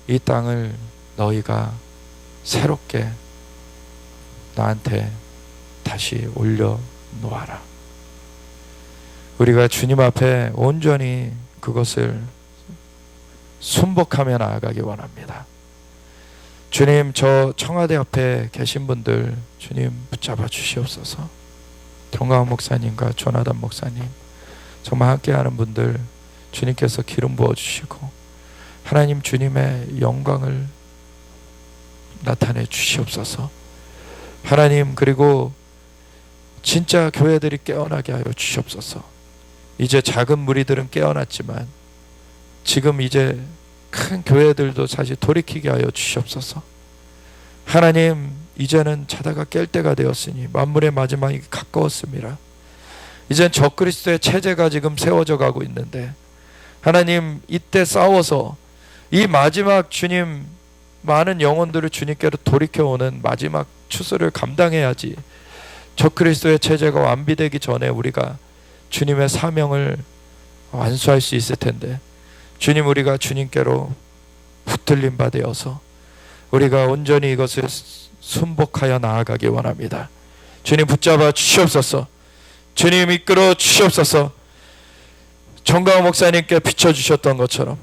이 땅을 너희가 새롭게 나한테 다시 올려놓아라. 우리가 주님 앞에 온전히 그것을 순복하며 나아가기 원합니다. 주님, 저 청와대 앞에 계신 분들 주님 붙잡아 주시옵소서. 정가원 목사님과 조나단 목사님, 정말 함께하는 분들 주님께서 기름 부어주시고 하나님 주님의 영광을 나타내 주시옵소서. 하나님, 그리고 진짜 교회들이 깨어나게 하여 주시옵소서. 이제 작은 무리들은 깨어났지만 지금 이제 큰 교회들도 사실 돌이키게 하여 주시옵소서. 하나님, 이제는 자다가 깰 때가 되었으니 만물의 마지막이 가까웠습니다. 이젠 적그리스도의 체제가 지금 세워져 가고 있는데 하나님, 이때 싸워서 이 마지막 주님 많은 영혼들을 주님께로 돌이켜오는 마지막 추수를 감당해야지 적그리스도의 체제가 완비되기 전에 우리가 주님의 사명을 완수할 수 있을 텐데, 주님, 우리가 주님께로 붙들림 바 되어서 우리가 온전히 이것을 순복하여 나아가기 원합니다. 주님 붙잡아 주시옵소서. 주님 이끌어 주시옵소서. 정강호 목사님께 비춰주셨던 것처럼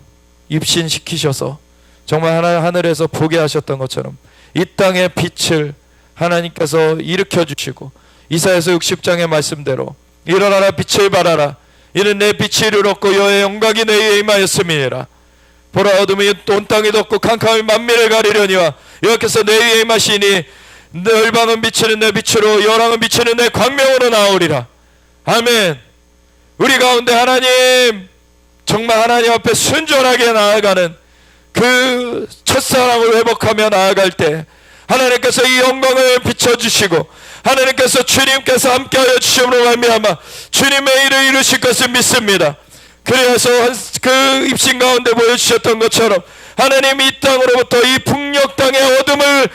입신시키셔서 정말 하늘에서 보게 하셨던 것처럼 이 땅의 빛을 하나님께서 일으켜 주시고 이사야서 60장의 말씀대로 일어나라 빛을 발하라 이는 내 빛이 이르렀고 여호와의 영광이 내 위에 임하였음이니라. 보라, 어둠이 온 땅이 덮고 캄캄이 만민을 가리려니와 여호와께서 내 위에 임하시니 내 열방은 비치는 내 빛으로 열왕은 비치는 내 광명으로 나오리라. 아멘. 우리 가운데 하나님, 정말 하나님 앞에 순전하게 나아가는 그 첫사랑을 회복하며 나아갈 때 하나님께서 이 영광을 비춰주시고 하나님께서 주님께서 함께하여 주심으로 말미암아 주님의 일을 이루실 것을 믿습니다. 그래서 그 입신 가운데 보여주셨던 것처럼 하나님 이 땅으로부터 이 북녘 땅의 어둠을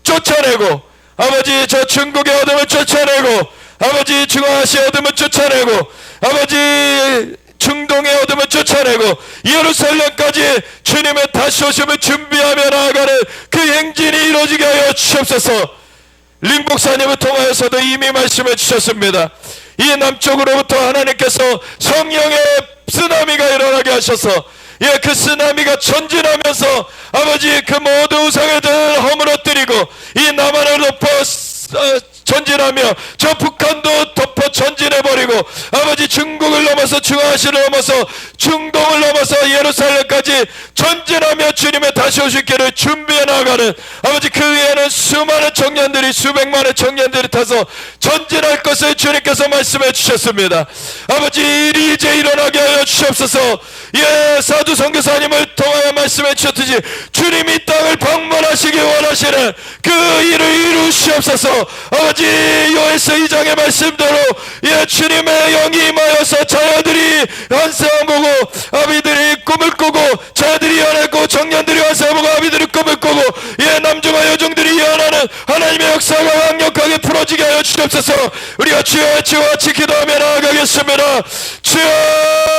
쫓아내고 아버지 저 중국의 어둠을 쫓아내고 아버지 중앙아시아 어둠을 쫓아내고 아버지 중동의 어둠을 쫓아내고 예루살렘까지 주님의 다시 오심을 준비하며 나아가는 그 행진이 이루어지게 하여 주시옵소서. 림 목사님을 통하여서도 이미 말씀해 주셨습니다. 이 남쪽으로부터 하나님께서 성령의 쓰나미가 일어나게 하셔서 그 쓰나미가 전진하면서 아버지 그 모든 우상을 허물어뜨리고 이 남한을 덮어 전진하며 저 북한도 덮어 전진해버리고 아버지 중국을 넘어서 중앙아시아를 넘어서 중동을 넘어서 예루살렘까지 전진하며 주님의 다시 오실 길을 준비해 나가는 아버지 그 위에는 수많은 청년들이 수백만의 청년들이 타서 전진할 것을 주님께서 말씀해 주셨습니다. 아버지 일이 이제 일어나게 하여 주시옵소서. 예, 사두 선교사님을 통하여 말씀해 주셨듯이 주님이 땅을 방문하시기 원하시는 그 일을 이루시옵소서. 아버지 요에스 2장의 말씀대로 예, 주님의 영이 임하여서 자녀들이 환상 보고 아비들이 꿈을 꾸고 자녀들이 연했고 청년들이 환상 보고 아비들이 꿈을 꾸고 예, 남중과 여중들이 예언하는 하나님의 역사가 강력하게 풀어지게 하여 주옵소서. 우리가 주여 같이 기도하며 나아가겠습니다. 주여